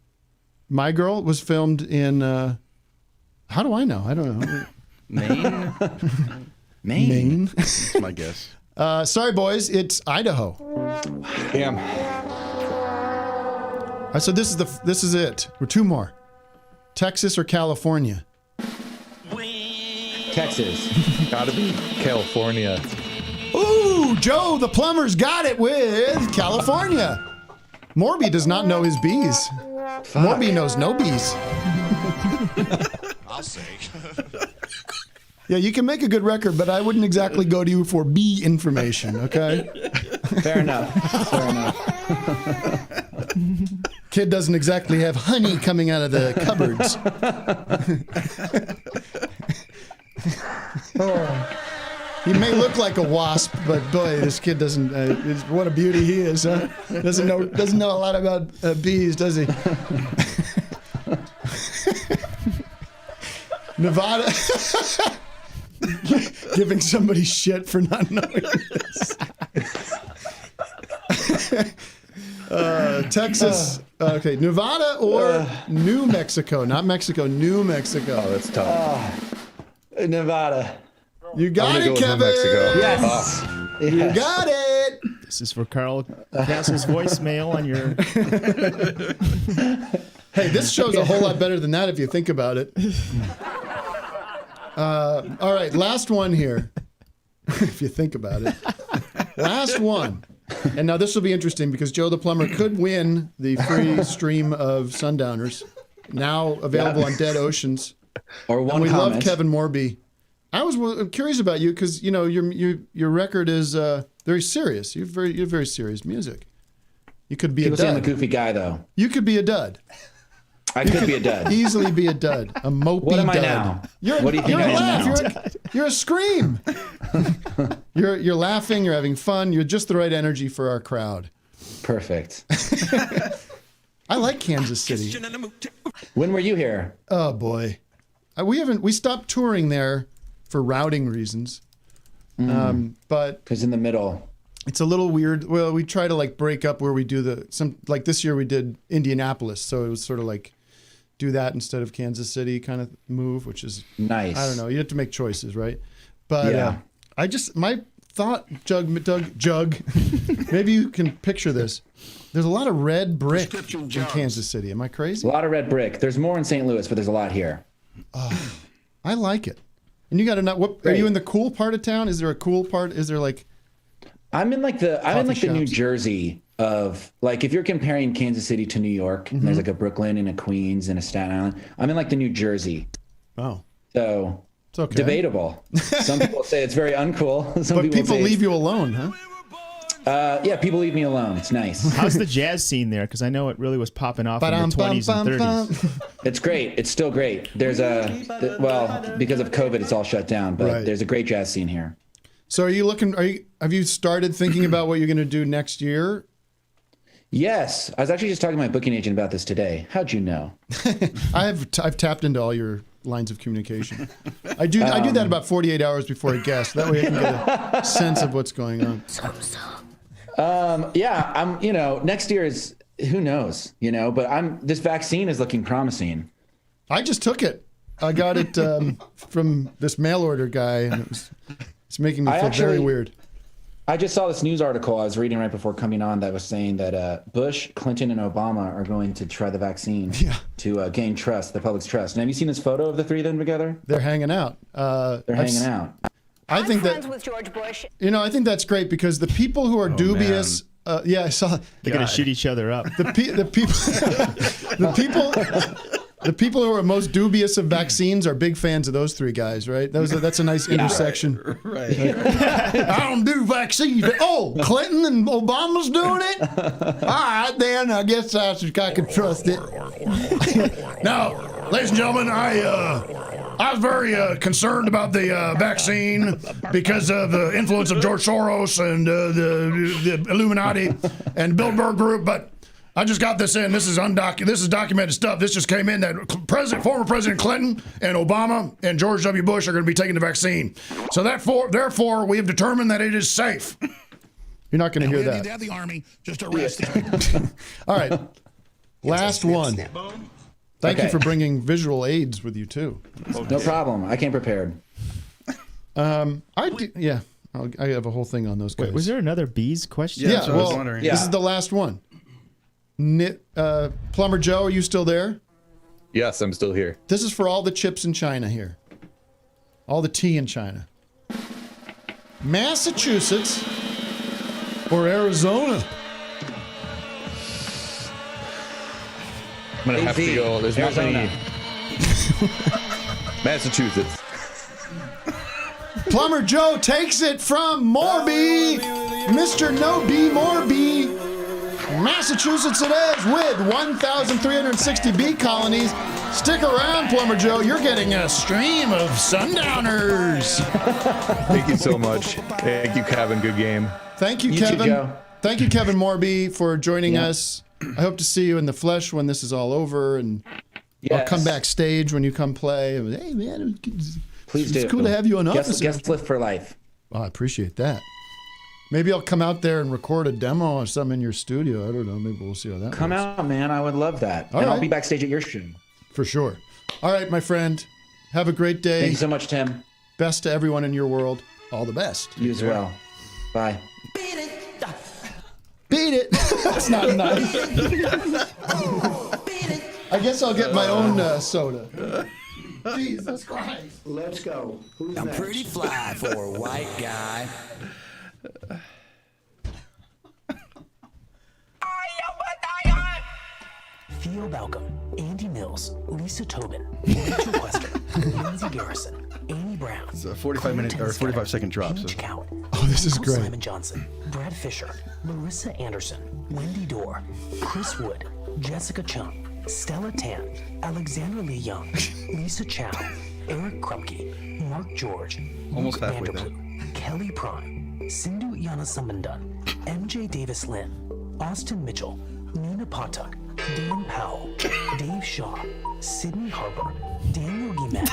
My Girl was filmed in, how do I know? I don't know. Maine. Maine? That's my guess. Sorry, boys. It's Idaho. Damn. So this is it. We're 2 more. Texas or California? Texas. Gotta be California. Ooh, Joe the Plumber's got it with California. Morby does not know his bees. Morby knows no bees. I'll say. Yeah, you can make a good record, but I wouldn't exactly go to you for bee information, okay? Fair enough. Fair enough. Kid doesn't exactly have honey coming out of the cupboards. He may look like a wasp, but boy, this kid doesn't. What a beauty he is, huh? Doesn't know a lot about bees, does he? Nevada. Giving somebody shit for not knowing this. Texas. Okay, Nevada or New Mexico? Not Mexico, New Mexico. Oh, that's tough. Nevada. You got it, Kevin. Mexico. Yes. You got it. This is for Carl Castle's voicemail on your. Hey, this show's a whole lot better than that if you think about it. All right, last one here. If you think about it. Last one. And now this will be interesting because Joe the Plumber could win the free stream of Sundowners, now available on Dead Oceans. Or one and we comment. love Kevin Morby. I'm curious about you because you know your record is very serious. You have very serious music. You could be People a say dud. I'm a goofy guy, though. You could be a dud. I could be a dud. Easily be a dud. A mopey What am I dud. now? What do you think I am now? You're a scream. You're laughing. You're having fun. You're just the right energy for our crowd. Perfect. I like Kansas City. When were you here? Oh boy, we stopped touring there for routing reasons. But because in the middle, it's a little weird. Well, we try to like break up where we do like this year we did Indianapolis, so it was sort of like do that instead of Kansas City kind of move, which is nice. I don't know. You have to make choices, right? But yeah. My thought, Jug, maybe you can picture this. There's a lot of red brick in Kansas City. Am I crazy? A lot of red brick. There's more in St. Louis, but there's a lot here. Oh, I like it. And you got to know. What are you in the cool part of town? Is there a cool part? Is there like? I'm in like the New shops? Jersey of like if you're comparing Kansas City to New York, and there's like a Brooklyn and a Queens and a Staten Island. I'm in like the New Jersey. Oh. So it's okay. Debatable. Some people say it's very uncool. Some But people say leave you alone, huh? Yeah, people leave me alone. It's nice. How's the jazz scene there? Because I know it really was popping off in the 20s and 30s. It's great. It's still great. There's because of COVID, it's all shut down. But there's a great jazz scene here. So have you started thinking about what you're going to do next year? Yes. I was actually just talking to my booking agent about this today. How'd you know? I've tapped into all your lines of communication. I do that about 48 hours before I guess. That way I can get a sense of what's going on. Yeah, next year is who knows, but this vaccine is looking promising. I just took it. I got it from this mail order guy, and it's making me feel very weird. I just saw this news article I was reading right before coming on that was saying that Bush, Clinton, and Obama are going to try the vaccine to gain trust, the public's trust. And have you seen this photo of the three of them together? They're hanging out. They're hanging out. I think friends with George Bush. I think that's great because the people who are dubious. Yeah, I saw. They're gonna shoot each other up. The people who are most dubious of vaccines are big fans of those three guys, right? That's a nice intersection. Right. I don't do vaccines. Oh, Clinton and Obama's doing it? All right, then I guess I can trust it. Now, ladies and gentlemen, I was very concerned about the vaccine because of the influence of George Soros and the Illuminati and Bilderberg Group, but I just got this in. This is documented stuff. This just came in that former President Clinton and Obama and George W. Bush are going to be taking the vaccine. So therefore, we have determined that it is safe. You're not going to hear that. Have the army just arrest him. All right, last one. Thank you for bringing visual aids with you too. No problem. I came prepared. I have a whole thing on those guys. Wait, was there another bees question? Yeah, I was wondering. This is the last one. Plumber Joe, are you still there? Yes, I'm still here. This is for all the chips in China here. All the tea in China. Massachusetts or Arizona? I'm going to have to go. There's not many. Massachusetts. Plumber Joe takes it from Morby. Mr. No B Morby. Massachusetts it is with 1,360 bee colonies. Stick around, Plumber Joe. You're getting a stream of Sundowners. Thank you so much. Thank you, Kevin. Good game. Thank you, Kevin. Too, Joe. Thank you, Kevin Morby, for joining us. I hope to see you in the flesh when this is all over, and I'll come backstage when you come play. Hey, man, Please do. It's cool to have you on Officer. Guest lift for life. Oh, I appreciate that. Maybe I'll come out there and record a demo or something in your studio. I don't know. Maybe we'll see how that Come works. out, man. I would love that. All and right. I'll be backstage at your show. For sure. All right, my friend. Have a great day. Thank you so much, Tim. Best to everyone in your world. All the best. You as well. Bye. Beat it. That's not nice. I guess I'll get my own soda. Jesus Christ. Let's go. Who's I'm next? pretty fly for a white guy. Theo Balcom, Andy Mills, Lisa Tobin, Rachel Quester, Lindsay Garrison, Amy Brown. It's a 45-second drop. So. Oh, this is great. Simon Johnson, Brad Fisher, Marissa Anderson, Wendy Dorr, Chris Wood, Jessica Chung, Stella Tan, Alexandra Lee Young, Lisa Chow, Eric Krupke, Mark George, Almost Luke halfway there. Vanderpool, Kelly Prime, Sindhu Yanasambandan, MJ Davis Lynn, Austin Mitchell, Nina Patuk, Dan Powell, Dave Shaw, Sydney Harper, Daniel Guimet,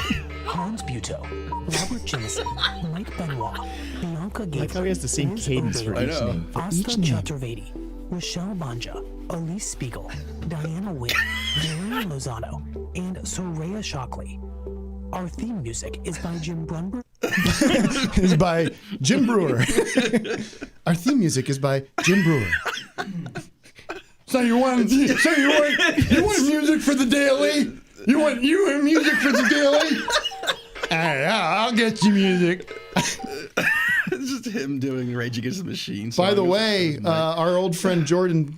Hans Butow, Robert Jimison, Mike Benoit, Bianca Gates, Like how he has the same cadence for each name. Asta Chaturvedi, Rochelle Banja, Elise Spiegel, Diana Wynn, Darren Lozano, and Soraya Shockley. Our theme music is by Jim Brunberg. Is by Jim Brewer. Our theme music is by Jim Brewer. So you want music for the daily? You want music for the daily? I'll get you music. It's just him doing Rage Against the Machine. By the way, our old friend Jordan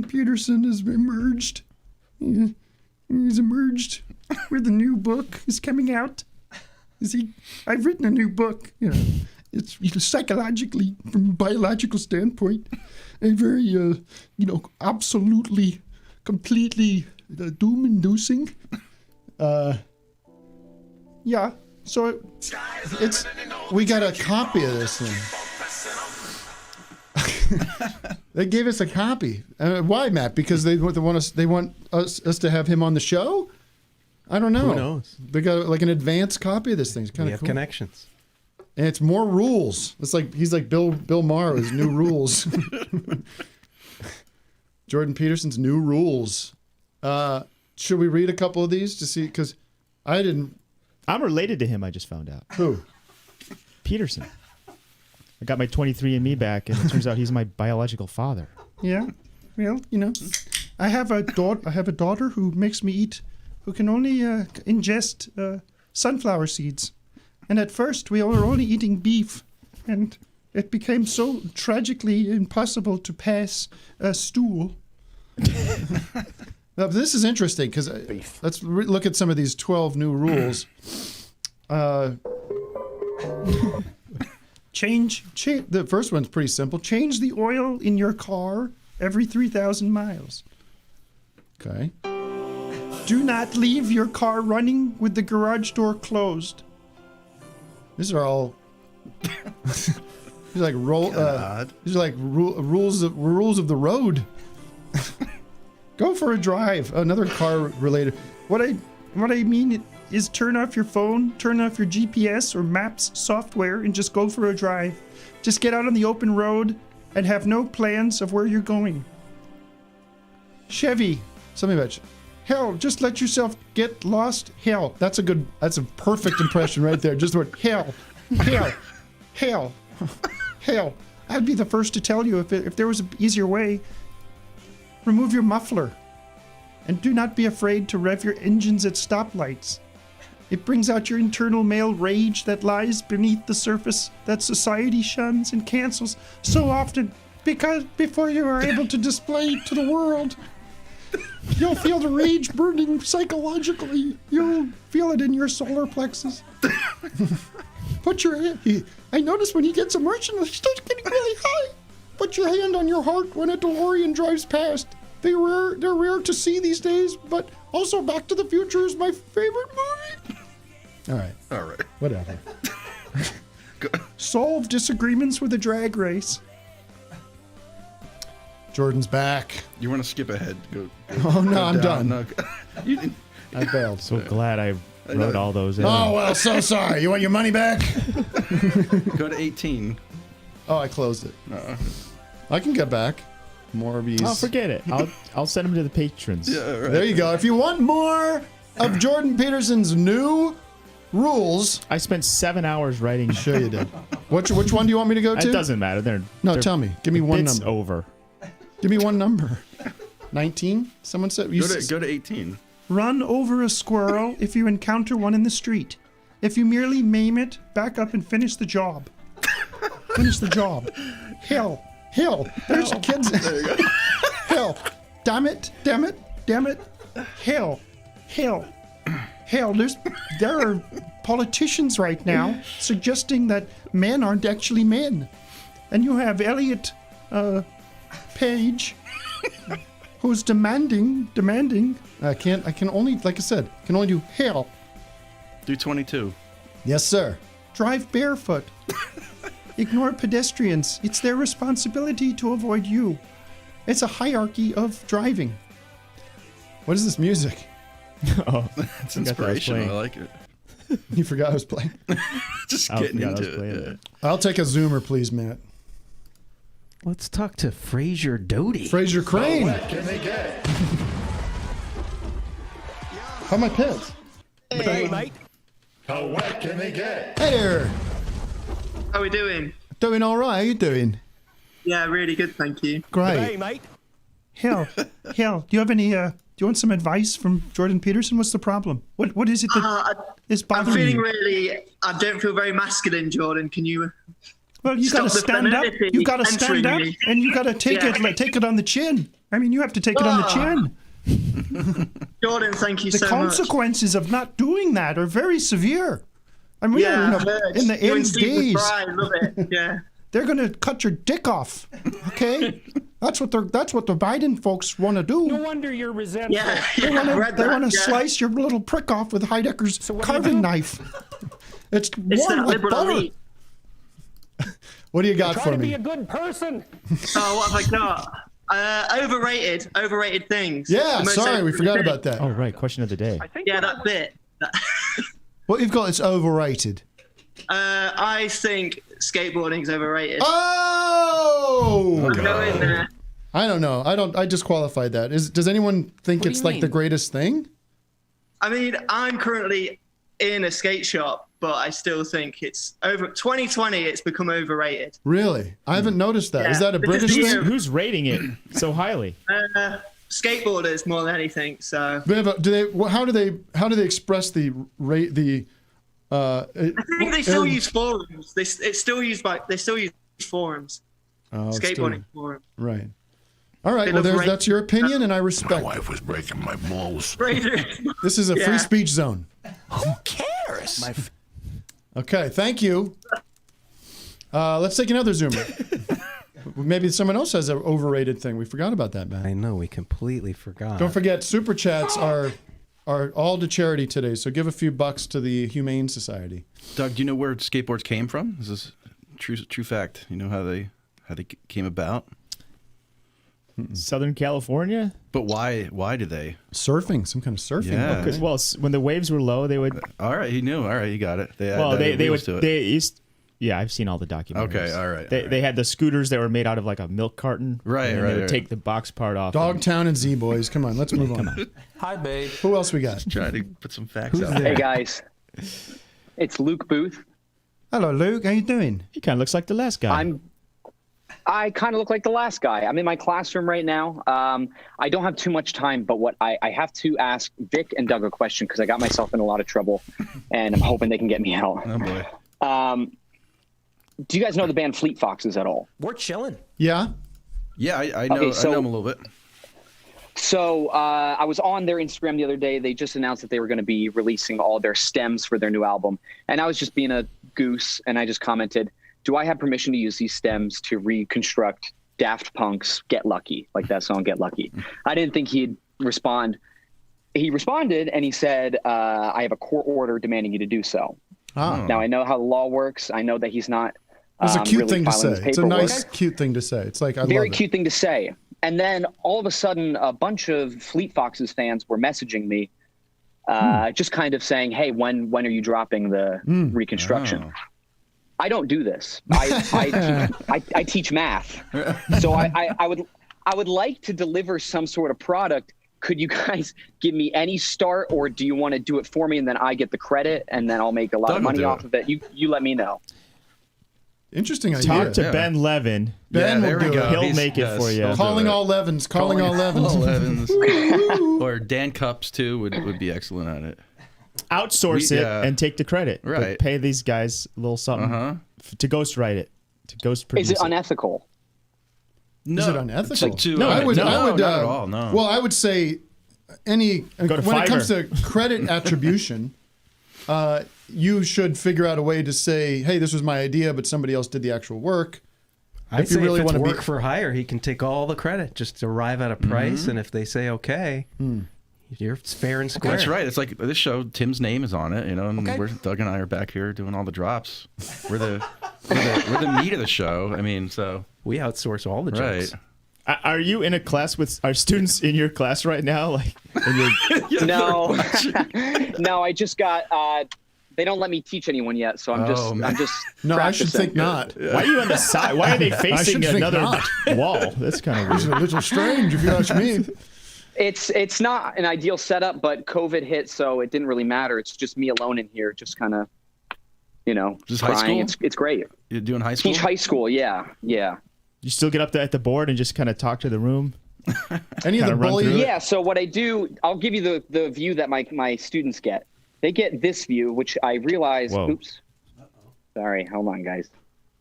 Peterson has emerged. He's emerged with a new book. Is coming out. I've written a new book. It's psychologically, from a biological standpoint, a very absolutely, completely doom-inducing. Yeah. So we got a copy of this thing. They gave us a copy. Why, Matt? Because they want us to have him on the show? I don't know. Who knows? They got like an advanced copy of this thing. It's kind We of have connections. And it's more rules. It's like he's like Bill Maher, his new rules. Jordan Peterson's new rules. Should we read a couple of these to see? Because I didn't. I'm related to him. I just found out. Who? Peterson. I got my 23andMe back, and it turns out he's my biological father. Yeah. Well, I have a daughter who makes me eat, who can only ingest sunflower seeds. And at first, we were only eating beef, and it became so tragically impossible to pass a stool. Now, this is interesting because let's look at some of these 12 new rules. Change. The first one's pretty simple. Change the oil in your car every 3,000 miles. Okay. Do not leave your car running with the garage door closed. These are all. These are like these are like rules of the road. Go for a drive. Another car related. What I mean is turn off your phone, turn off your GPS or maps software, and just go for a drive. Just get out on the open road and have no plans of where you're going. Chevy. Something about hell. Just let yourself get lost. Hell. That's a perfect impression right there. Just the word hell. I'd be the first to tell you if there was an easier way. Remove your muffler. And do not be afraid to rev your engines at stoplights. It brings out your internal male rage that lies beneath the surface that society shuns and cancels so often because before you are able to display it to the world. You'll feel the rage burning psychologically. You'll feel it in your solar plexus. Put your hand. I notice when he gets emotional, he starts getting really high. Put your hand on your heart when a DeLorean drives past. They're rare to see these days, but also Back to the Future is my favorite movie. All right. Whatever. Solve disagreements with a drag race. Jordan's back. You want to skip ahead? Go oh no, I'm down. done. No. I failed. So glad I wrote all those in. Oh well, so sorry. You want your money back? Go to 18. Oh, I closed it. I can get back. Morby's. Oh, forget it. I'll send them to the patrons. Yeah, right. There you go. If you want more of Jordan Peterson's new rules. I spent 7 hours writing. Sure you did. Which one do you want me to go to? It doesn't matter. They're tell me. Give me one it's number. over. Give me one number. 19? Someone said. Go to 18. Run over a squirrel if you encounter one in the street. If you merely maim it, back up and finish the job. Finish the job. Hill. There's kids. There you go. Hill. Damn it. Hill. There are politicians right now suggesting that men aren't actually men. And you have Elliot Page who's demanding. I can only, like I said, can only do Hill. Do 22. Yes, sir. Drive barefoot. Ignore pedestrians. It's their responsibility to avoid you. It's a hierarchy of driving. What is this music? Oh, it's inspirational. I like it. You forgot I was playing. Just getting into it. I'll take a zoomer, please, Matt. Let's talk to Fraser Doty. Fraser Crane. How wet can they get? How my pants? Hey, mate. How wet can they get? Hey there. How are we doing? Doing all right. How you doing? Yeah, really good, thank you. Great. Hey, mate. Hill, do you have any? Do you want some advice from Jordan Peterson? What's the problem? What is it that is bothering I'm feeling you? really. I don't feel very masculine, Jordan. Can you? Well, you got to stand up. You got to stand up, me. and you got to take it on the chin. I mean, you have to take it on the chin. Jordan, thank you so much. The consequences of not doing that are very severe. I mean, in the end days, love it. Yeah. They're going to cut your dick off. Okay, that's what the Biden folks want to do. No wonder you're resentful. Yeah, they want to slice your little prick off with Heidecker's carving knife. It's warm like butter. What do you got for me? Try to be a good person. Oh, what have I got? Overrated things. Yeah, sorry, we forgot about that. Oh, right. Question of the day. Yeah, that bit. What you've got is overrated. I think skateboarding's overrated. Oh! I'm going there. I don't know. I disqualified that. Does anyone think it's like the greatest thing? I mean, I'm currently in a skate shop, but I still think it's over 2020. It's become overrated. Really? I haven't noticed that. Yeah. Is that a British thing? Who's rating it so highly? Skateboarders more than anything. So how do they express the rate I think they still use forums. They still use forums. Skateboarding forums. Right. All right. Well, that's your opinion, and I respect. My wife was breaking my balls. This is a free speech zone. Who cares? Okay. Thank you. Let's take another zoomer. Maybe someone else has an overrated thing. We forgot about that, man. I know. We completely forgot. Don't forget, super chats are all to charity today, so give a few bucks to the Humane Society. Doug, do you know where skateboards came from? Is this true fact? You know how they came about? Southern California. But why did they? Surfing, some kind of surfing. Yeah. Because when the waves were low, they would. All right, he knew. All right, he got it. They would. Yeah, I've seen all the documentaries. Okay, all right. They had the scooters that were made out of like a milk carton. Right, and they would take the box part off. Dogtown and Z-Boys. Come on, let's move on. Come on. Hi, babe. Who else we got? Trying to put some facts out there. Hey, guys. It's Luke Booth. Hello, Luke. How you doing? He kind of looks like the last guy. I kind of look like the last guy. I'm in my classroom right now. I don't have too much time, but what I have to ask Vic and Doug a question because I got myself in a lot of trouble, and I'm hoping they can get me out. Oh, boy. Do you guys know the band Fleet Foxes at all? We're chilling. Yeah. Yeah, I know. Okay, I know them a little bit. So I was on their Instagram the other day. They just announced that they were going to be releasing all their stems for their new album. And I was just being a goose, and I just commented, do I have permission to use these stems to reconstruct Daft Punk's Get Lucky, like that song Get Lucky? I didn't think he'd respond. He responded, and he said, I have a court order demanding you to do so. Oh. Now, I know how the law works. I know that he's not It's a cute really thing to filing say. his It's a paperwork. nice, cute thing to say. It's like, I love it. Very cute thing to say. And then all of a sudden, a bunch of Fleet Foxes fans were messaging me, just kind of saying, hey, when are you dropping the reconstruction? Oh. I don't do this. I teach math. So I would like to deliver some sort of product. could you guys give me any start, or do you want to do it for me and then I get the credit and then I'll make a lot of money off of it? You let me know. Interesting idea. Talk to Ben Levin. Ben will do it. He'll make it for you. Calling all Levins. Calling all Levins. Or Dan Cups too would be excellent at it. Outsource it and take the credit. Right. But pay these guys a little something to ghostwrite it, to ghost produce Is it unethical? No. Is it unethical? No, I would. not at all. No. Well, I would say when it comes to credit attribution, you should figure out a way to say, "Hey, this was my idea, but somebody else did the actual work." If you really want to work for hire, he can take all the credit. Just arrive at a price, and if they say okay. It's fair and square. That's right. It's like this show, Tim's name is on it, and Doug and I are back here doing all the drops. We're the meat of the show. I mean, so we outsource all the jokes. Right. Are you in a class with our students in your class right now? Like, no, no. I just got. They don't let me teach anyone yet, so I'm just. No, practicing. I should think not. Why are you on the side? Why are they facing another wall? That's kind of weird. It's a little strange, if you ask me. It's not an ideal setup, but COVID hit, so it didn't really matter. It's just me alone in here, just kind of, just trying. High school? It's great. You're doing high school? Teach high school, yeah. You still get up there at the board and just kind of talk to the room? Any of the bullies? Yeah, so what I do, I'll give you the view that my students get. They get this view, which I realize, oops. Sorry, hold on, guys.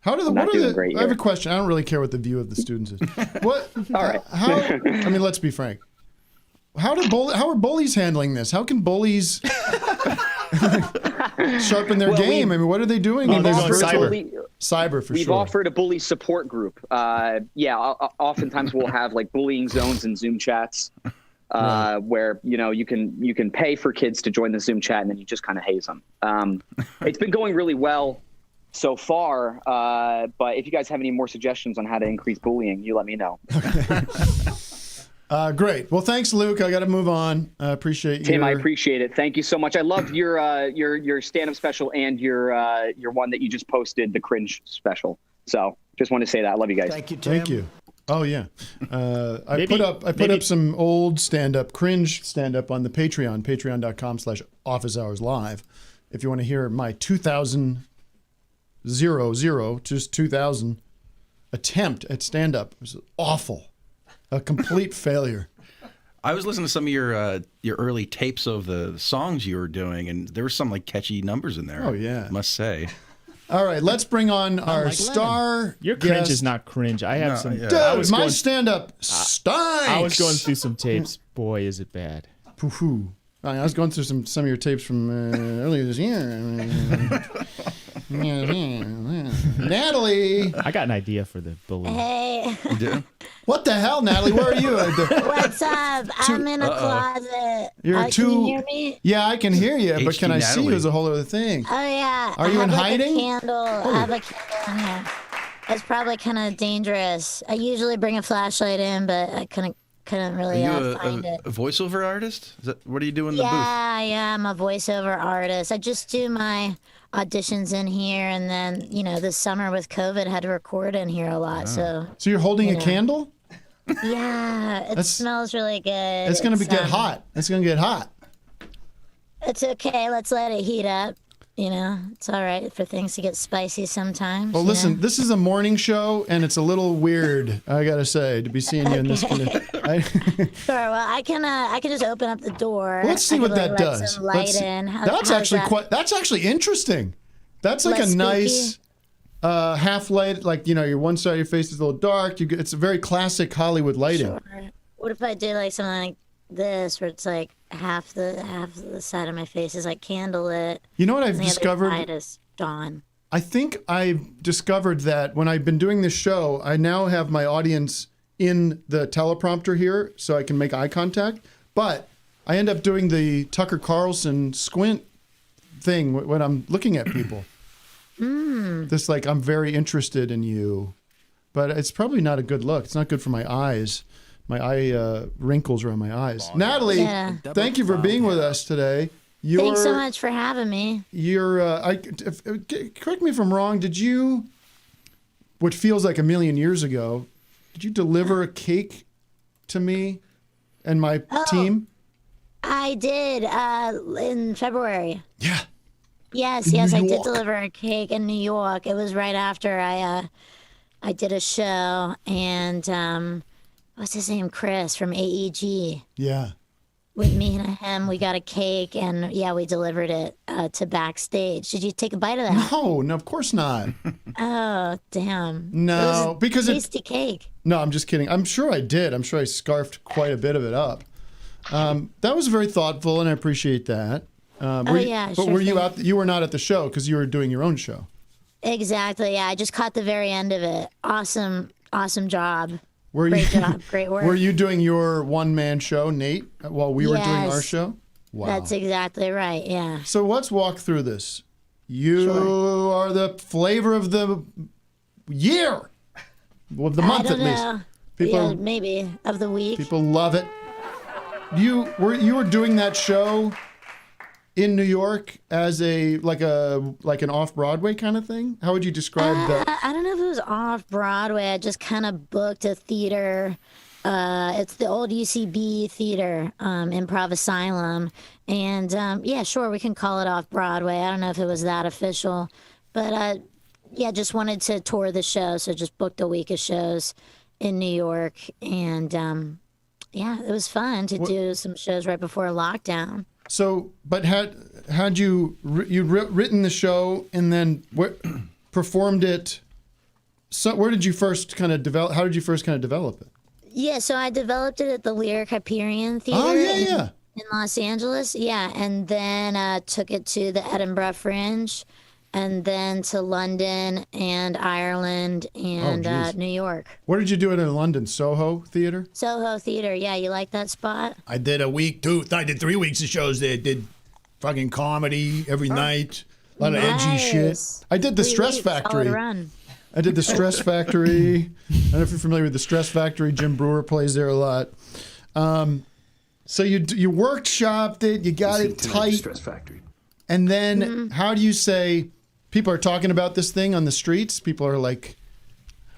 I have a question. I don't really care what the view of the students is. What? All right. I mean, let's be frank. How are bullies handling this? How can bullies sharpen their game? I mean, what are they doing? Cyber for We've sure. offered a bully support group. Oftentimes we'll have like bullying zones and Zoom chats where you can pay for kids to join the Zoom chat and then you just kind of haze them. It's been going really well so far, but if you guys have any more suggestions on how to increase bullying, you let me know. Great. Well, thanks, Luke. I got to move on. I appreciate you. Tim, I appreciate it. Thank you so much. I love your stand-up special and your one that you just posted, the cringe special. So just want to say that. I love you guys. Thank you, Tim. Thank you. Oh yeah. I put up some old cringe stand-up on the Patreon, patreon.com/officehourslive. If you want to hear my 2000 attempt at stand-up, it was awful. A complete failure. I was listening to some of your early tapes of the songs you were doing, and there were some like catchy numbers in there. Oh yeah, I must say. All right, let's bring on our star. Your guest. Cringe is not cringe. I have some. Yeah. Dude, my stand-up stinks. I was going through some tapes. Boy, is it bad. Poo-hoo. I was going through some of your tapes from earlier this year. Natalie. I got an idea for the bully. Hey. What the hell, Natalie? Where are you? What's up? I'm in a closet. Can you hear me? Yeah, I can hear you, but can I see you is a whole other thing. Oh, yeah. Are you in hiding? I have a candle in here. It's probably kind of dangerous. I usually bring a flashlight in, but I couldn't really find it. A voiceover artist? What do you do in the booth? Yeah, I'm a voiceover artist. I just do my auditions in here, and then this summer with COVID, I had to record in here a lot. So you're holding a candle? Yeah, it smells really good. It's gonna get hot. It's gonna get hot. It's okay. Let's let it heat up. It's all right for things to get spicy sometimes. Well, listen, this is a morning show, and it's a little weird, I gotta say, to be seeing you in this kind of. Sure. Well, I can just open up the door. Let's see what that does. Let some light in. That's actually interesting. That's like a nice half light. Like your one side of your face is a little dark. It's a very classic Hollywood lighting. Sure. What if I did like something like this, where it's like half the side of my face is like candlelit. You know what I've discovered? The other side is dawn. I think I've discovered that when I've been doing this show, I now have my audience in the teleprompter here, so I can make eye contact. But I end up doing the Tucker Carlson squint thing when I'm looking at people. This like I'm very interested in you, but it's probably not a good look. It's not good for my eyes. My eye wrinkles around my eyes. Natalie, thank you for being with us today. Thanks so much for having me. Correct me if I'm wrong. Did you, what feels like a million years ago, did you deliver a cake to me and my team? I did in February. Yeah. Yes, In yes, New I did York. deliver a cake in New York. It was right after I did a show, and what's his name? Chris from AEG. Yeah. With me and him, we got a cake, and yeah, we delivered it to backstage. Did you take a bite of that? No, of course not. Oh, damn. No, it was a because tasty cake. No, I'm just kidding. I'm sure I did. I'm sure I scarfed quite a bit of it up. That was very thoughtful, and I appreciate that. But sure were you thing. out? You were not at the show because you were doing your own show. Exactly. Yeah, I just caught the very end of it. Awesome job. Great job. Great work. Were you doing your one-man show, Nate, while we were doing our show? Wow. That's exactly right. Yeah. So let's walk through this. You are the flavor of the year, of the month at least. People maybe of the week. People love it. You were doing that show in New York as like an off-Broadway kind of thing? How would you describe that? I don't know if it was off-Broadway. I just kind of booked a theater. It's the old UCB theater, Improv Asylum. And yeah, sure, we can call it off-Broadway. I don't know if it was that official. But yeah, just wanted to tour the show, so just booked a week of shows in New York. And yeah, it was fun to do some shows right before lockdown. So, but had you written the show and then performed it? So, where did you first kind of develop? How did you first kind of develop it? Yeah, so I developed it at the Lyric Hyperion Theater. Oh yeah, in Los Angeles. Yeah, and then took it to the Edinburgh Fringe, and then to London and Ireland and New York. Where did you do it in London? Soho Theater? Soho Theater, yeah. You like that spot? I did a week, I did 3 weeks of shows there. Did fucking comedy every night. A lot of edgy shit. I did the 3 Stress weeks, Factory. solid run. I did the Stress Factory. I don't know if you're familiar with the Stress Factory. Jim Brewer plays there a lot. So you workshopped it. You got it tight. Stress Factory. And then how do you say... People are talking about this thing on the streets. People are like,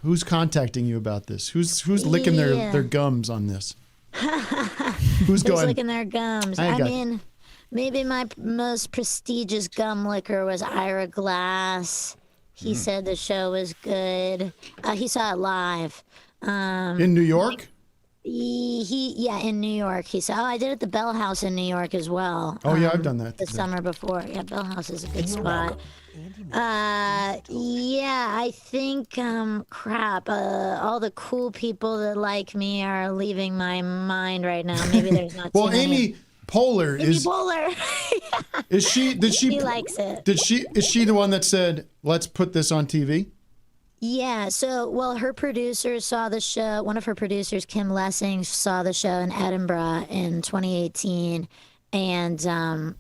who's contacting you about this? Who's licking their gums on this? Who's going? Licking their gums? I mean, maybe my most prestigious gum licker was Ira Glass. He said the show was good. He saw it live. In New York? Yeah, in New York. He said, I did it at the Bell House in New York as well. Oh, yeah, I've done that. The summer before. Yeah, Bell House is a good spot. Yeah, I think, all the cool people that like me are leaving my mind right now. Maybe there's not too many. Amy Poehler Amy Poehler. He likes it. Is she the one that said, let's put this on TV? Yeah, so, her producers saw the show. One of her producers, Kim Lessing, saw the show in Edinburgh in 2018. And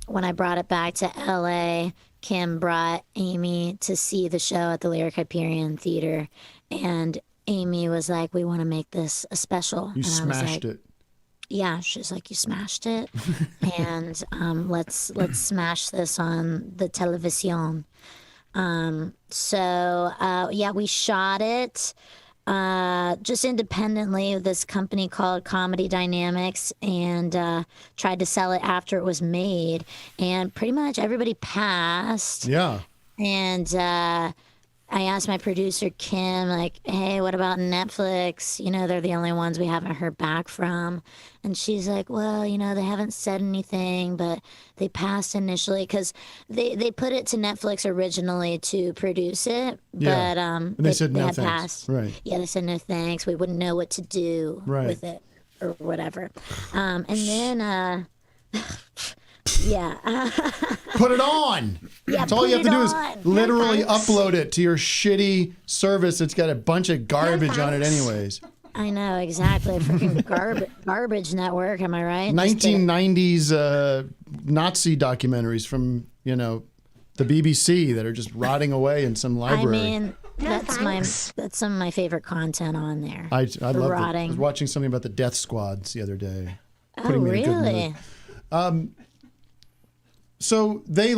when I brought it back to LA, Kim brought Amy to see the show at the Lyric Hyperion Theater. And Amy was like, we want to make this a special. You smashed it. Yeah, she's like, you smashed it. And let's smash this on the television. Yeah, we shot it just independently with this company called Comedy Dynamics, and tried to sell it after it was made, and pretty much everybody passed. Yeah. And I asked my producer Kim, like, hey, what about Netflix? You know, they're the only ones we haven't heard back from. And she's like, well, you know, they haven't said anything, but they passed initially because they put it to Netflix originally to produce it. Yeah. But and they said no had thanks. passed. Right. Yeah, they said no thanks. We wouldn't know what to do with it or whatever. And then yeah. Put it on. Yeah, That's all you have to do is literally upload it to your shitty service. It's got a bunch of garbage on it anyways. I know, exactly. Freaking garbage network, am I right? 1990s Nazi documentaries from, you know, the BBC that are just rotting away in some library. I mean, that's some of my favorite content on there. I love it. I rotting. was watching something about the death squads the other day. Oh, really? So they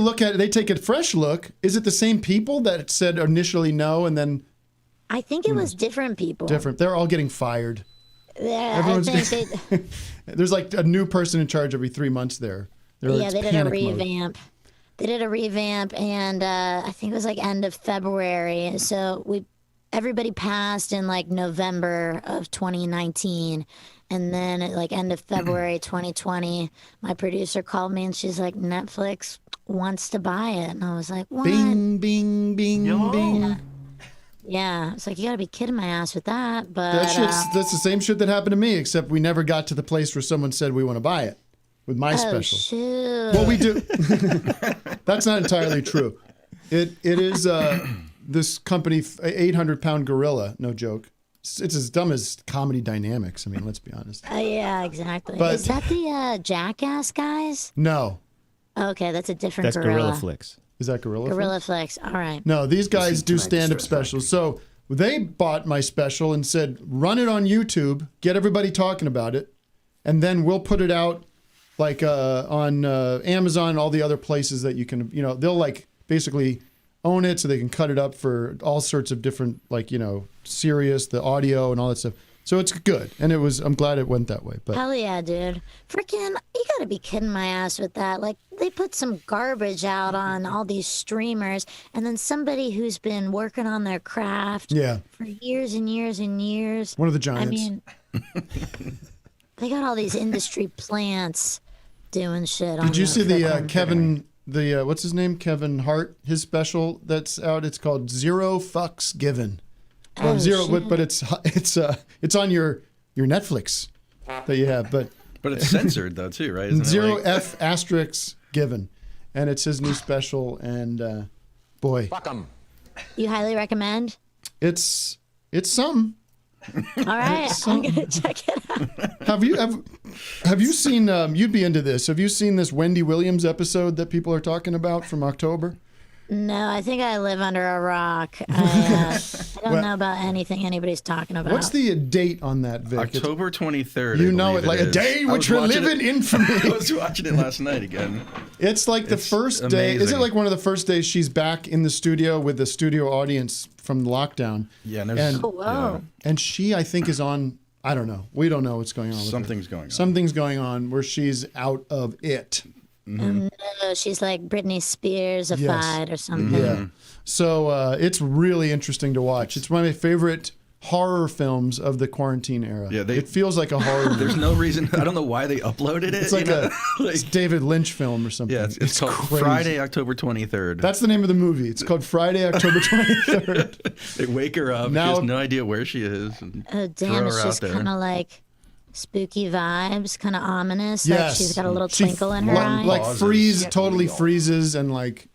take a fresh look. Is it the same people that said initially no and then? I think it was different people. Different. They're all getting fired. Yeah, Everyone's I think there's like a new person in charge every 3 months there. they did a revamp. They did a revamp, and I think it was like end of February. So everybody passed in like November of 2019. And then at like end of February 2020, my producer called me and she's like, Netflix wants to buy it. And I was like, what? Bing, bing, bing, bing. Yeah. It's like, you got to be kidding my ass with that. But that's the same shit that happened to me, except we never got to the place where someone said we want to buy it with my special. Shoot. Well, we do. That's not entirely true. It is this company, 800-pound gorilla, no joke. It's as dumb as Comedy Dynamics. I mean, let's be honest. Yeah, exactly. But- Is that the Jackass guys? No. Okay, that's a different That's gorilla. Gorilla Flicks. Is that Gorilla Gorilla Flicks. All right. No, these guys do stand-up specials. So they bought my special and said, run it on YouTube, get everybody talking about it, and then we'll put it out like on Amazon and all the other places that you can, they'll like basically own it so they can cut it up for all sorts of different, like, Sirius, the audio and all that stuff. So it's good. And I'm glad it went that way. But Hell yeah, dude. Freaking, you gotta be kidding my ass with that. Like, they put some garbage out on all these streamers, and then somebody who's been working on their craft for years and years and years. One of the giants. I mean, they got all these industry plants doing shit on Did you see the frickin' Kevin, what's his name? Kevin Hart, his special that's out. It's called Zero Fucks Given. But it's on your Netflix that you have, but it's censored though too, right? Isn't Zero it F asterisk given, and it's his new special, and boy, Fuck 'em. You highly recommend? it's some. All right, I'm gonna check it out. Have you seen? You'd be into this. Have you seen this Wendy Williams episode that people are talking about from October? No, I think I live under a rock. I don't know about anything anybody's talking about. What's the date on that, Vic? October 23rd. You know it like a day which will live in infamy. I was watching it last night again. It's like the first day. Is it like one of the first days she's back in the studio with the studio audience from lockdown? Yeah, and she, I think, is on. I don't know. We don't know what's going on. Something's going on. Something's going on where she's out of it. No, she's like Britney Spears-ified or something. Yeah. So it's really interesting to watch. It's one of my favorite horror films of the quarantine era. Yeah, it feels like a horror movie. There's no reason. I don't know why they uploaded it. It's like it's David Lynch film or something. Yeah, it's called crazy. Friday, October 23rd. That's the name of the movie. It's called Friday, October 23rd. They wake her up. Now, she has no idea where she is. And oh, damn. It's just kind of like spooky vibes, kind of ominous. Yes. Like she's got a little twinkle in her eye. Like totally freezes, and like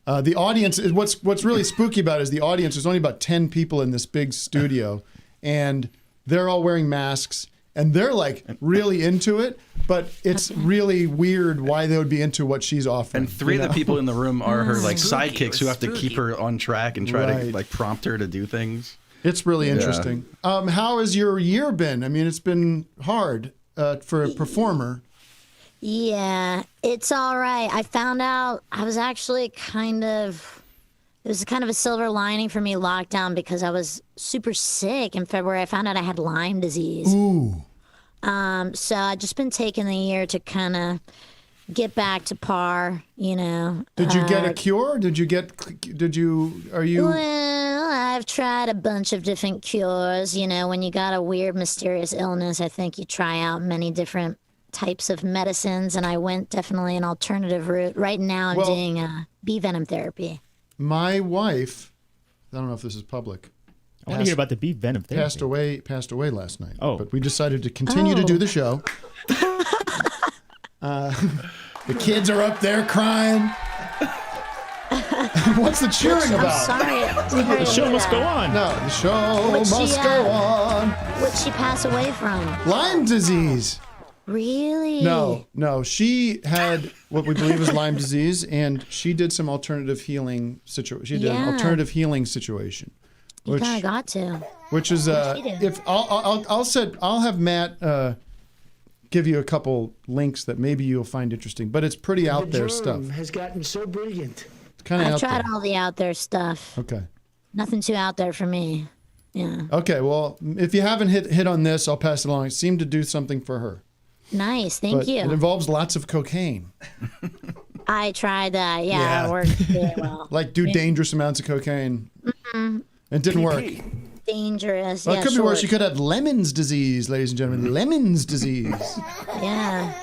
the audience. What's really spooky about it is the audience. There's only about 10 people in this big studio, and they're all wearing masks, and they're like really into it. But it's really weird why they would be into what she's offering. And three of the people in the room are her like sidekicks who have to keep her on track and try to like prompt her to do things. It's really interesting. How has your year been? I mean, it's been hard for a performer. Yeah, it's all right. I found out I was actually it was kind of a silver lining for me lockdown because I was super sick in February. I found out I had Lyme disease. Ooh. So I've just been taking the year to kind of get back to par, you know. Did you get a cure? Well, I've tried a bunch of different cures. You know, when you got a weird, mysterious illness, I think you try out many different types of medicines, and I went definitely an alternative route. Right now I'm doing bee venom therapy. My wife, I don't know if this is public. I want to hear about the bee venom therapy. Passed away last night. Oh. But we decided to continue to do the show. The kids are up there crying. What's the cheering about? I'm sorry. The show must go on. No, the show must go on. What'd she pass away from? Lyme disease. Really? No. She had what we believe is Lyme disease, and she did some alternative healing situation. She did an alternative healing situation. You kind of got to. Which is if I'll have Matt give you a couple links that maybe you'll find interesting, but it's pretty out there stuff. Has gotten so brilliant. It's kind of I've tried all the out there stuff. Okay. Nothing too out there for me. Yeah. Okay, well, if you haven't hit on this, I'll pass it along. It seemed to do something for her. Nice, thank you. It involves lots of cocaine. I tried that. Yeah, it worked very well. Like do dangerous amounts of cocaine. Mm-hmm. It didn't work. Dangerous. Well, yeah, it could be worse. You could have Lemon's disease, ladies and gentlemen. Lemon's disease. Yeah.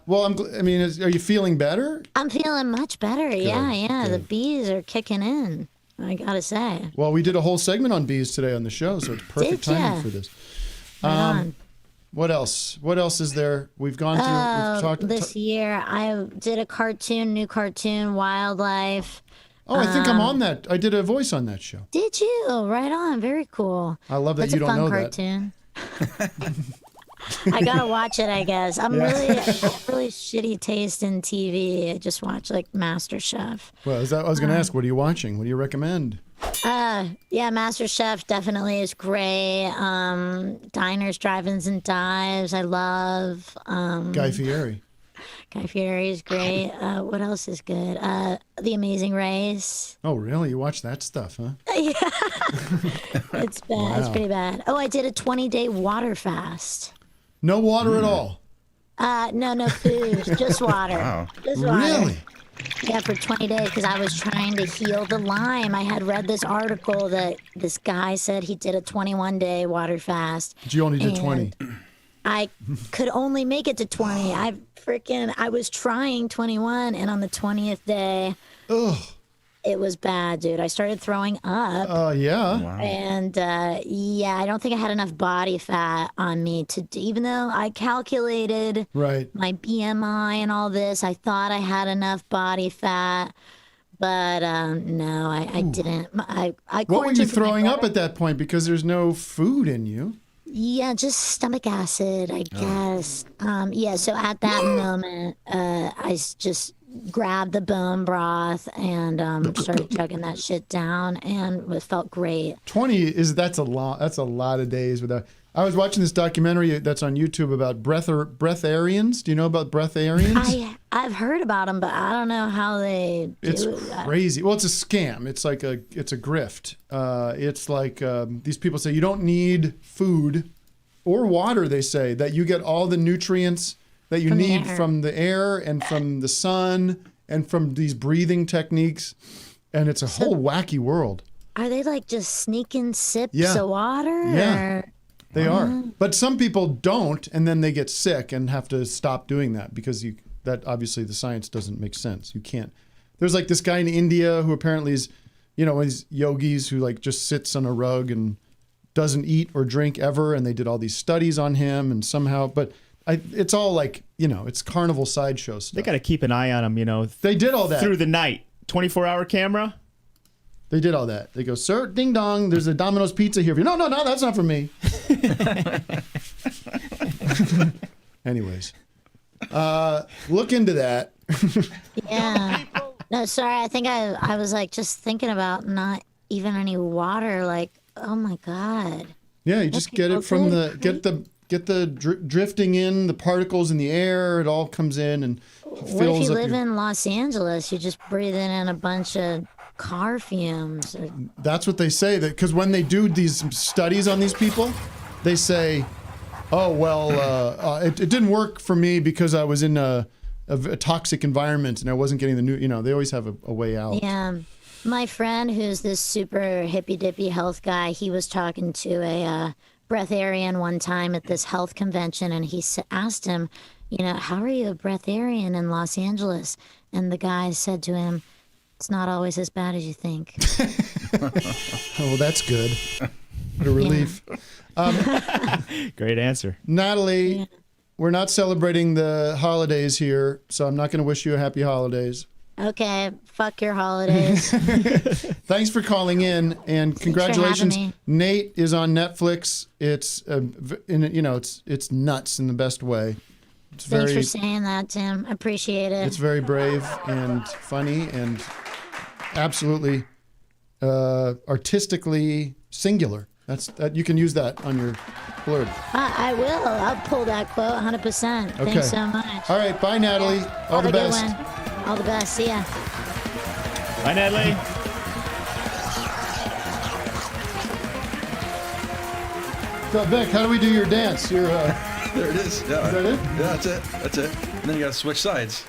Well, I mean, are you feeling better? I'm feeling much better. Good, Yeah. good. The bees are kicking in. I gotta say. Well, we did a whole segment on bees today on the show, so it's perfect Did ya? timing for this. Right on. What else? What else is there? We've gone through. We've talked This year, I did a new cartoon, Wildlife. Oh, I think I'm on that. I did a voice on that show. Did you? Right on. Very cool. I love that That's you don't know that. That's a fun cartoon. I gotta watch it, I guess. I have really shitty taste in TV. I just watch like MasterChef. Well, I was going to ask, what are you watching? What do you recommend? Yeah, MasterChef definitely is great. Diners, Drive-ins, and Dives, I love. Guy Fieri. Guy Fieri is great. What else is good? The Amazing Race. Oh, really? You watch that stuff, huh? Yeah. It's bad. Wow. It's pretty bad. Oh, I did a 20-day water fast. No water at all? No food, just water. Wow. Just water. Really? Yeah, for 20 days because I was trying to heal the Lyme. I had read this article that this guy said he did a 21-day water fast. But you only did 20. I could only make it to 20. I was trying 21, and on the 20th day, it was bad, dude. I started throwing up. Yeah. Wow. And I don't think I had enough body fat on me even though I calculated my BMI and all this, I thought I had enough body fat. But no, I didn't. What were you throwing up at that point? Because there's no food in you. Yeah, just stomach acid, I guess. So at that moment, I just grabbed the bone broth and started chugging that shit down, and it felt great. 20 that's a lot of days without. I was watching this documentary that's on YouTube about breatharians. Do you know about breatharians? I've heard about them, but I don't know how they do It's it. crazy. Well, it's a scam. It's like it's a grift. It's like these people say you don't need food or water. They say that you get all the nutrients that you need from the air and from the sun and from these breathing techniques, and it's a whole wacky world. Are they like just sneaking sips of water? Yeah. Or? They are. But some people don't, and then they get sick and have to stop doing that because that obviously the science doesn't make sense. You can't. There's like this guy in India who apparently is, one of these yogis who like just sits on a rug and doesn't eat or drink ever, and they did all these studies on him, and somehow, but it's all like, it's carnival sideshow stuff. They got to keep an eye on him, They did all that. Through the night. 24-hour camera. They did all that. They go, sir, ding dong, there's a Domino's pizza here for you. No, that's not for me. Anyways, look into that. Yeah. No, sorry. I think I was like just thinking about not even any water. Like, oh my God. Yeah, you just get it from get the drifting in, the particles in the air. It all comes in and fills What if you up live in Los Angeles? You just breathing in a bunch of car fumes. That's what they say. That because when they do these studies on these people, they say, "Oh well, it didn't work for me because I was in a toxic environment and I wasn't getting the new." They always have a way out. Yeah. My friend, who's this super hippy-dippy health guy, he was talking to a breatharian one time at this health convention, and he asked him, how are you a breatharian in Los Angeles? And the guy said to him, it's not always as bad as you think. Oh, that's good. What a relief. Great answer. Natalie, we're not celebrating the holidays here, so I'm not going to wish you a happy holidays. Okay, fuck your holidays. Thanks for calling in, and congratulations. Thanks for having me. Nate is on Netflix. It's it's nuts in the best way. Thanks for saying that, Tim. I appreciate it. It's very brave and funny and absolutely artistically singular. You can use that on your blurb. I will. I'll pull that quote 100%. Okay. Thanks so much. All right, bye, Natalie. All the best. All the best. See ya. Bye, Natalie. So, Vic, how do we do your dance? Your, there it is. Yeah. Is that it? Yeah, that's it. That's it. And then you got to switch sides.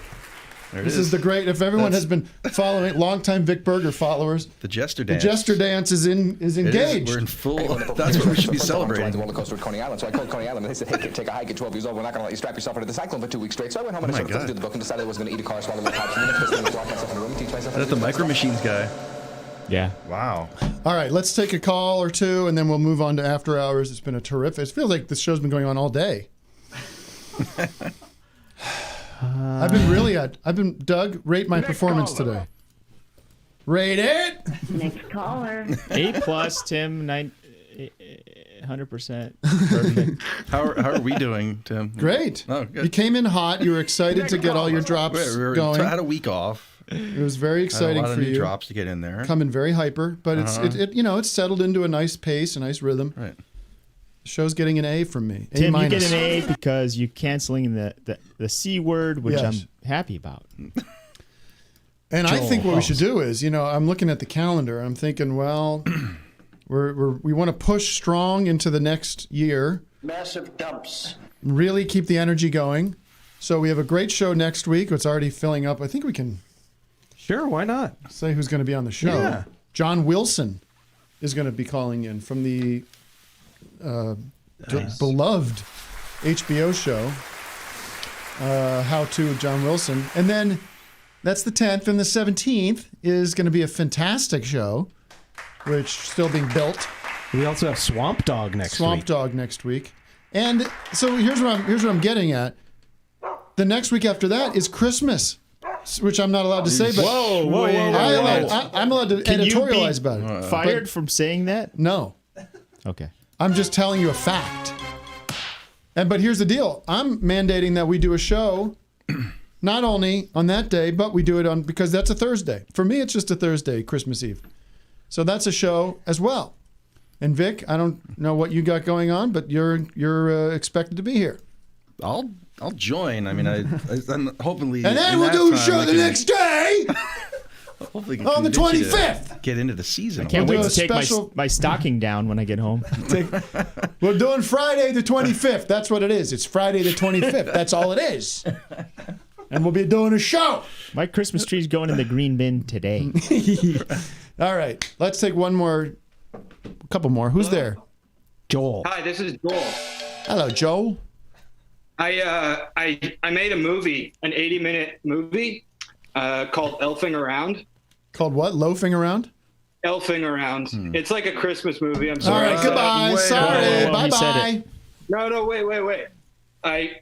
There This is the great. If everyone has been following, longtime Vic Berger followers, the Jester dance. The Jester dance is engaged. We're in full. That's what we should be celebrating. The roller coaster at Coney Island. So I called Coney Island and they said, "Hey, kid, take a hike at 12 years old. We're not going to let you strap yourself into the cyclone for 2 weeks straight." So I went home and I sort of through the book and decided I was going to eat a car, swallow my pipes, and the next thing was lock myself in a room and teach myself. Is that the Micro Machines guy? Yeah. Wow. All right, let's take a call or two, and then we'll move on to After Hours. It's been a terrific. It feels like this show's been going on all day. Doug, rate my performance today. Rate it. Next caller. A+, Tim, 100%. Perfect. How are we doing, Tim? Great. Oh, good. You came in hot. You were excited to get all your drops going. I had a week off. It was very exciting a lot for of new you. drops to get in there. Coming very hyper, but it's settled into a nice pace, a nice rhythm. Right. The show's getting an A from me. Tim, A-. you get an A because you're canceling the C word, which Yes. I'm happy about. And I think what we should do is, I'm looking at the calendar. I'm thinking, well, we want to push strong into the next year. Massive dumps. Really keep the energy going. So we have a great show next week. It's already filling up. I think we can. Sure, why not? Say who's going to be on the show. Yeah. John Wilson is going to be calling in from the beloved HBO show, How To John Wilson. And then that's the 10th, and the 17th is going to be a fantastic show, which is still being built. We also have Swamp Dog next week. And so here's what I'm getting at. The next week after that is Christmas, which I'm not allowed to say, but Whoa. I'm allowed to Can you editorialize be about it. Fired from saying that? No. Okay. I'm just telling you a fact. But here's the deal. I'm mandating that we do a show not only on that day, but we do it because that's a Thursday. For me, it's just a Thursday, Christmas Eve. So that's a show as well. And Vic, I don't know what you got going on, but you're expected to be here. I'll join. I mean, I'm hopefully. And then we'll do a show the next day. Hopefully on the 25th. Get into the season. I can't wait to take my stocking down when I get home. We're doing Friday the 25th. That's what it is. It's Friday the 25th. That's all it is. And we'll be doing a show. My Christmas tree's going in the green bin today. All right. Let's take a couple more. Who's there? Joel. Hi, this is Joel. Hello, Joel. I made a movie, an 80-minute movie called Elfing Around. Called what? Loafing Around? Elfing Around. It's like a Christmas movie. I'm sorry. All right, goodbye. Sorry. Bye-bye. No, wait. I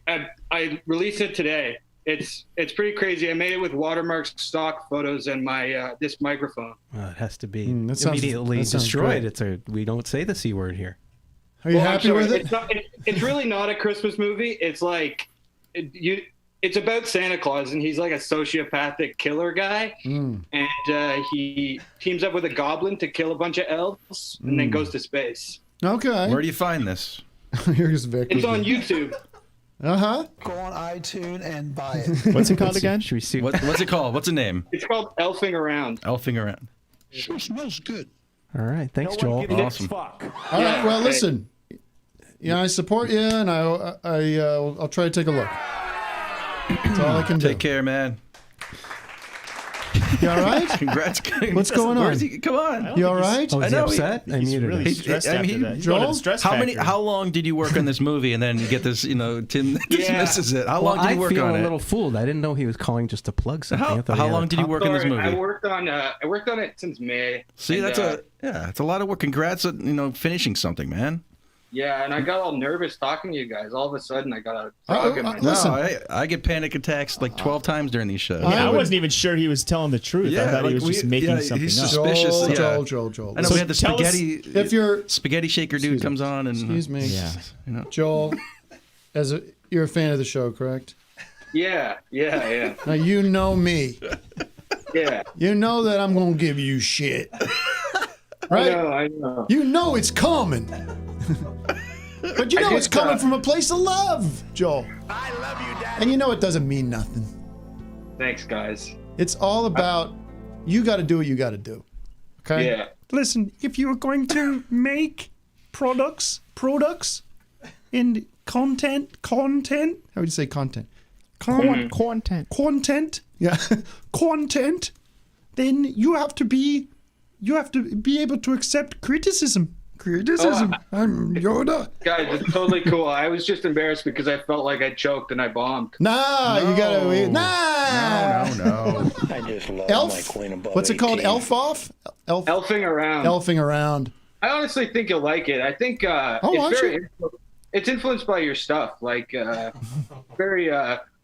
released it today. It's pretty crazy. I made it with watermarks, stock photos, and my this microphone. It has to be that sounds immediately destroyed. great. We don't say the C word here. Are you happy with it? It's really not a Christmas movie. It's like it's about Santa Claus, and he's like a sociopathic killer guy, and he teams up with a goblin to kill a bunch of elves, and then goes to space. Okay. Where do you find this? Here's Vic. It's on YouTube. Uh-huh. Go on iTunes and buy it. What's it called again? Should we see? What's it called? What's the name? It's called Elfing Around. Elfing Around. Sure smells good. All right. Thanks, Joel. Awesome. All right. Well, listen. Yeah, I support you, and I'll try to take a look. That's all I can do. Take care, man. You all right? Congrats. What's going on? Where's he? Come on. You all right? Oh, is he upset? He's really stressed after that. He's going to the stress factory. How long did you work on this movie, and then you get this? Tim dismisses it. How long did you work on it? I feel a little fooled. I didn't know he was calling just to plug something. How long did you work on this movie? I worked on it since May. See, it's a lot of work. Congrats on finishing something, man. Yeah, and I got all nervous talking to you guys. All of a sudden, I got a frog in my listen. No, I get panic attacks like 12 times during these shows. I wasn't even sure he was telling the truth. I thought he was just making something he's up. suspicious. Joel. I know we had the spaghetti. If you're spaghetti shaker dude comes on and excuse me. Yeah. Joel, you're a fan of the show, correct? Yeah. Now you know me. Yeah. You know that I'm gonna give you shit. Right? I know. You know it's coming. But you know it's coming from a place of love, Joel. I love you, Dad. And you know it doesn't mean nothing. Thanks, guys. It's all about you got to do what you got to do. Okay? Yeah. Listen, if you were going to make products, and content. How would you say content? Content. Yeah, content. Then you have to be able to accept criticism. I'm Yoda. Guys, it's totally cool. I was just embarrassed because I felt like I choked and I bombed. You gotta wait. No. I just love my queen above What's it called? 18. Elf off? Elfing around. Elfing around. I honestly think you'll like it. I think it's influenced by your stuff. Like very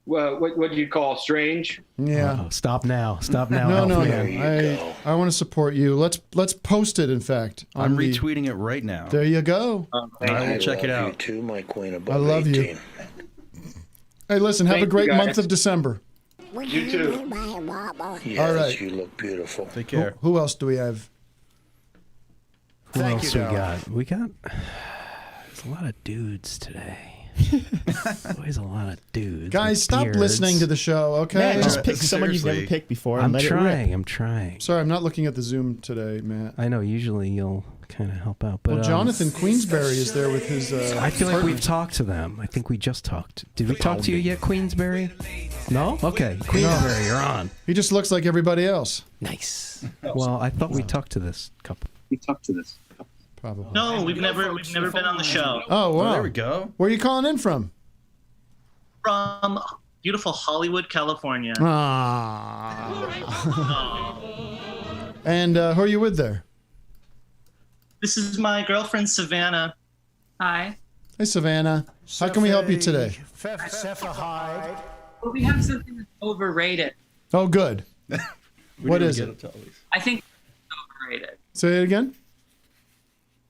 what do you call strange? Yeah. Oh, stop now. No. I want to support you. Let's post it. In fact, I'm retweeting it right now. There you go. I will check it out. You too, my queen above I love 18. you. Hey, listen. Have a great month of December. You too. Yes, all right. You look beautiful. Take care. Who else do we have? Who else we got? There's a lot of dudes today. Always a lot of dudes. Guys, stop listening to the show, okay? Matt, just pick someone you've never picked before. I'm let trying. It I'm trying. Sorry, I'm not looking at the Zoom today, Matt. I know. Usually you'll kind of help out, but Jonathan Queensberry is there with his. I feel like we've talked to them. I think we just talked. Did we talk to you yet, Queensberry? No. Okay, Queensberry, you're on. He just looks like everybody else. Nice. Well, I thought we talked to this couple. Probably. No, we've never been on the show. Oh wow! There we go. Where are you calling in from? From beautiful Hollywood, California. And who are you with there? This is my girlfriend, Savannah. Hi. Hey, Savannah. How can we help you today? Well, we have something that's overrated. Oh, good. What is it? I think it's overrated. Say it again.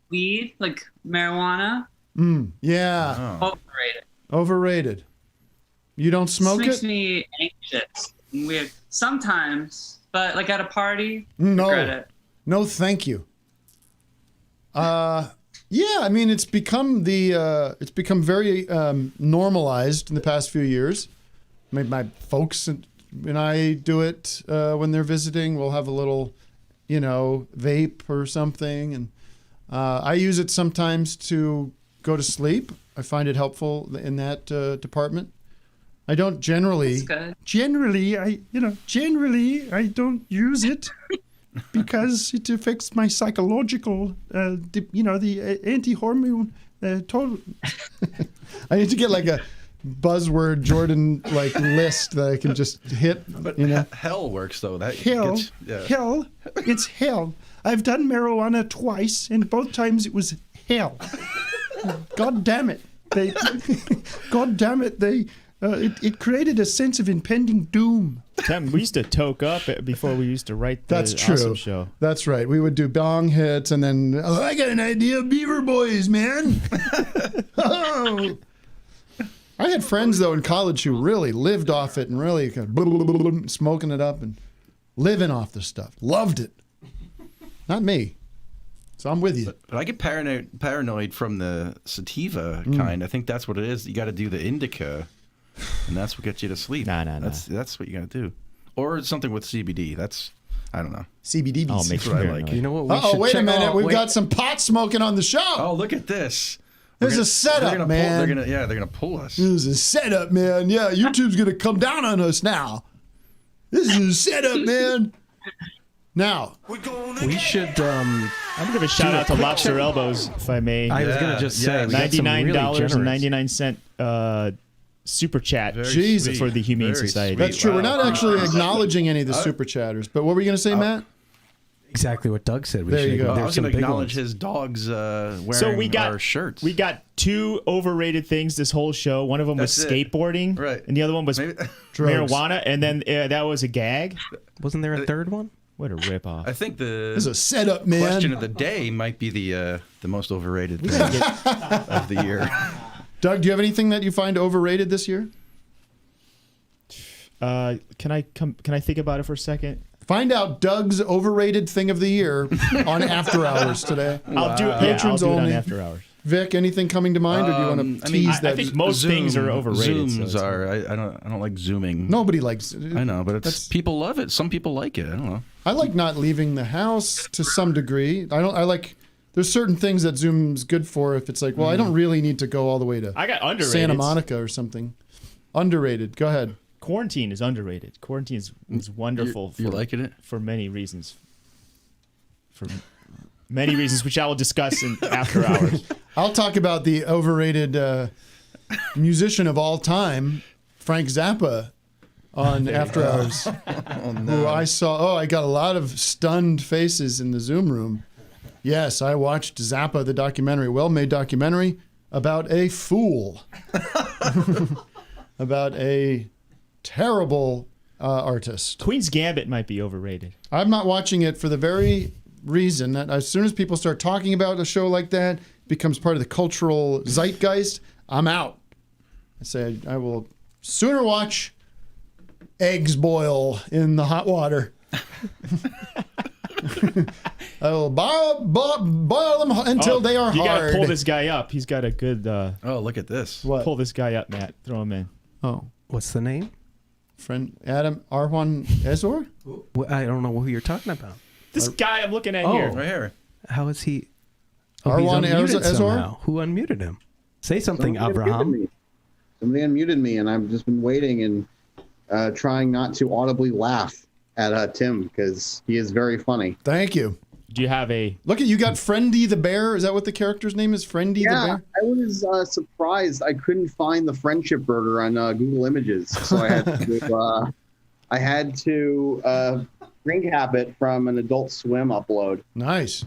Weed, like marijuana. Yeah. Overrated. Overrated. You don't smoke This it? makes me anxious and weird sometimes, but like at a party, No. regret it. No, thank you. Yeah, I mean it's become very normalized in the past few years. My folks and I do it when they're visiting. We'll have a little, vape or something, and I use it sometimes to go to sleep. I find it helpful in that department. I don't generally. Generally, I don't use it because it affects my psychological, the anti-hormone total. I need to get like a buzzword Jordan list that I can just hit. But hell works though. Hell, it's hell. I've done marijuana twice, and both times it was hell. God damn it! It created a sense of impending doom. Tim, we used to toke up before we used to write the That's true. Awesome Show. That's right. We would do bong hits, and then I got an idea, Beaver Boys, man. Oh. I had friends though in college who really lived off it and really kind of smoking it up and living off the stuff. Loved it. Not me. So I'm with you. But I get paranoid from the sativa kind. I think that's what it is. You got to do the indica, and that's what gets you to sleep. No. That's what you got to do. Or something with CBD. I don't know. CBD. Oh, makes what I like. You know what? Wait a minute. We've got some pot smoking on the show. Oh, look at this. There's a setup, man. They're gonna pull us. There's a setup, man. Yeah, YouTube's gonna come down on us now. This is a setup, man. Now we should. I'm gonna give a shout out to Lobster Elbows, if I may. I was gonna just say $99.99 super chat. Jesus, for the Humane Society. That's true. We're not actually acknowledging any of the super chatters. But what were you gonna say, Matt? Exactly what Doug said. There you go. I was going to acknowledge his dogs wearing our shirts. We got two overrated things this whole show. One of them was skateboarding, right? And the other one was marijuana. And then that was a gag. Wasn't there a third one? What a ripoff! I think this is a setup, man. Question of the day might be the most overrated thing of the year. Doug, do you have anything that you find overrated this year? Can I think about it for a second? Find out Doug's overrated thing of the year on After Hours today. I'll do it. Patrons I'll do it only. on After Hours. Vic, anything coming to mind, or do you want to tease that? I think most things are overrated. Zooms are. I don't like zooming. Nobody likes it. I know, but people love it. Some people like it. I don't know. I like not leaving the house to some degree. I like there's certain things that Zoom's good for if it's like, well, I don't really need to go all the way to I got underrated. Santa Monica or something. Underrated. Go ahead. Quarantine is underrated. Quarantine is wonderful. You're liking it? For many reasons. For many reasons, which I will discuss in after hours. I'll talk about the overrated musician of all time, Frank Zappa, on After Hours. Who I saw. Oh, I got a lot of stunned faces in the Zoom room. Yes, I watched Zappa, the documentary, well-made documentary about a fool. About a terrible artist. Queen's Gambit might be overrated. I'm not watching it for the very reason that as soon as people start talking about a show like that, it becomes part of the cultural zeitgeist, I'm out. I say I will sooner watch eggs boil in the hot water. I will boil them until they are hard. You gotta pull this guy up. He's got a good. Oh, look at this. What? Pull this guy up, Matt. Throw him in. Oh, what's the name? Friend Adam Arwan Ezor? I don't know who you're talking about. This guy I'm looking at here. Right here. How is he? Arwan he's unmuted Ezor? somehow. Who unmuted him? Say something, Abraham. Somebody unmuted me, and I've just been waiting and trying not to audibly laugh at Tim because he is very funny. Thank you. Do you have a look at you got Friendy the Bear? Is that what the character's name is? Friendy the Bear? I was surprised I couldn't find the friendship burger on Google Images, so I had to screen cap it from an Adult Swim upload. Nice.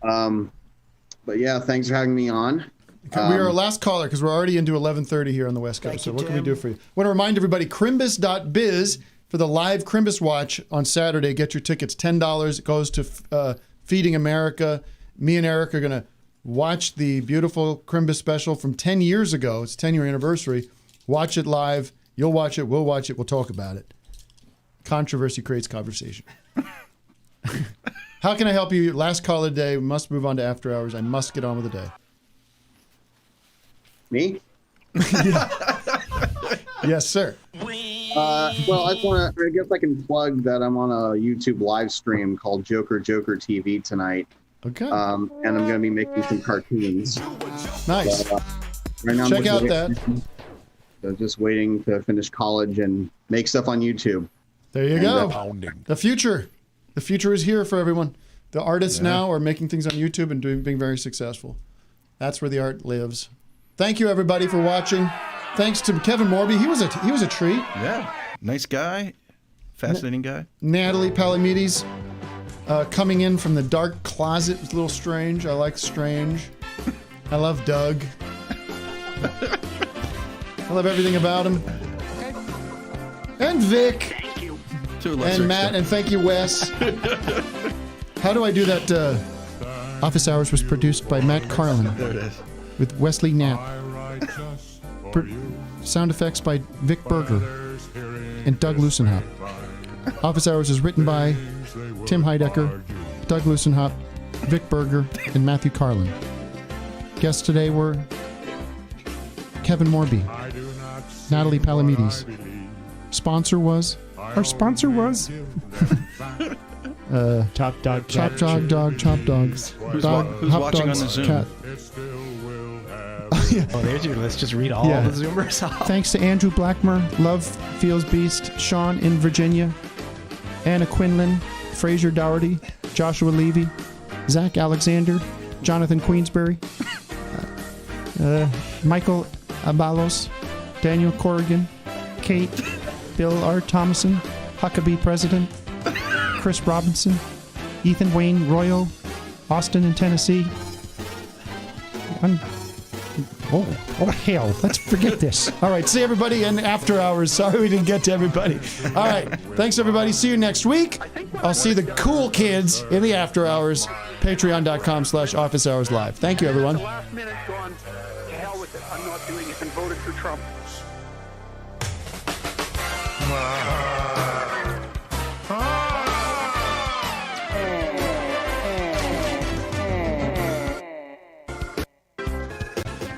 But yeah, thanks for having me on. We are our last caller because we're already into 11:30 here on the West Coast. So what can we do for you? I want to remind everybody, Crimbus.biz for the live Crimbus Watch on Saturday. Get your tickets, $10. It goes to Feeding America. Me and Eric are going to watch the beautiful Crimbus special from 10 years ago. It's 10-year anniversary. Watch it live. You'll watch it. We'll watch it. We'll talk about it. Controversy creates conversation. How can I help you? Last call of the day. We must move on to After Hours. I must get on with the day. Me? Yes, sir. Well, I guess I can plug that I'm on a YouTube live stream called Joker TV tonight. Okay. And I'm going to be making some cartoons. Nice. So, right now Check out that. So just waiting to finish college and make stuff on YouTube. There you go. The future. The future is here for everyone. The artists now are making things on YouTube and being very successful. That's where the art lives. Thank you, everybody, for watching. Thanks to Kevin Morby. He was a treat. Yeah. Nice guy. Fascinating guy. Natalie Palamides coming in from the dark closet was a little strange. I like strange. I love Doug. I love everything about him. And Vic. Thank you. And Matt. And thank you, Wes. How do I do that? Office Hours was produced by Matt Carlin. There it is. With Wesley Knapp. Sound effects by Vic Berger and Doug Lucenhop. Office Hours is written by Tim Heidecker, Doug Lucenhop, Vic Berger, and Matthew Carlin. Guests today were Kevin Morby, Natalie Palamides. Our sponsor was Top Dog Chop Dogs. Who's watching on the Zoom? Cat. Oh, there's your list. Just read all the Zoomers off. Thanks to Andrew Blackmer, Love Feels Beast, Sean in Virginia, Anna Quinlan, Fraser Dougherty, Joshua Levy, Zach Alexander, Jonathan Queensbury, Michael Abalos, Daniel Corrigan, Kate, Bill R. Thomason, Huckabee President, Chris Robinson, Ethan Wayne Royal, Austin in Tennessee. Oh, hell. Let's forget this. All right. See everybody in After Hours. Sorry we didn't get to everybody. All right. Thanks, everybody. See you next week. I'll see the cool kids in the After Hours. Patreon.com/Office Hours Live. Thank you, everyone. Last minute gone. To hell with it. I'm not doing it and voted for Trump.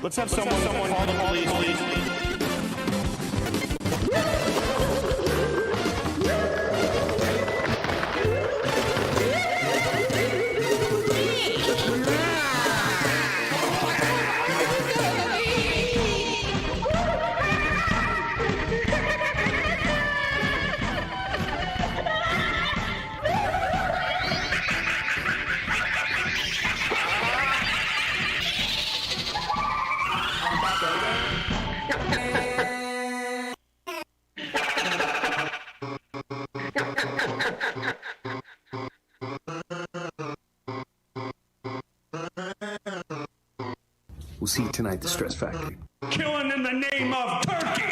Let's have someone call the police. see tonight at the Stress Factory. Killing in the name of turkey.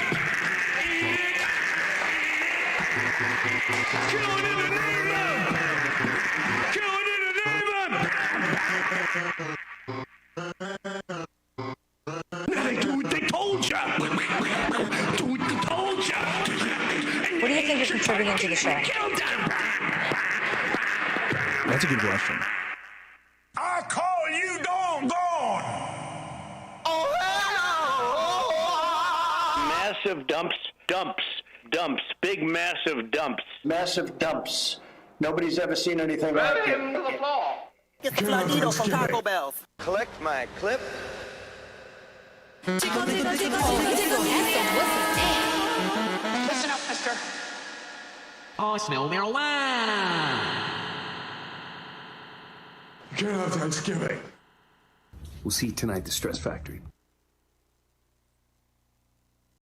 Killing in the name of. Killing in the name of. They do what they told ya. Do what they told ya. What do you think is contributing to the show? That's a good question. I call you gone. Massive dumps. Big massive dumps. Massive dumps. Nobody's ever seen anything like it. Him to the floor. Get the Florditos from Taco Bell. Collect my clip. Listen up, mister. I smell marijuana. Get out Thanksgiving. We'll see tonight at the Stress Factory.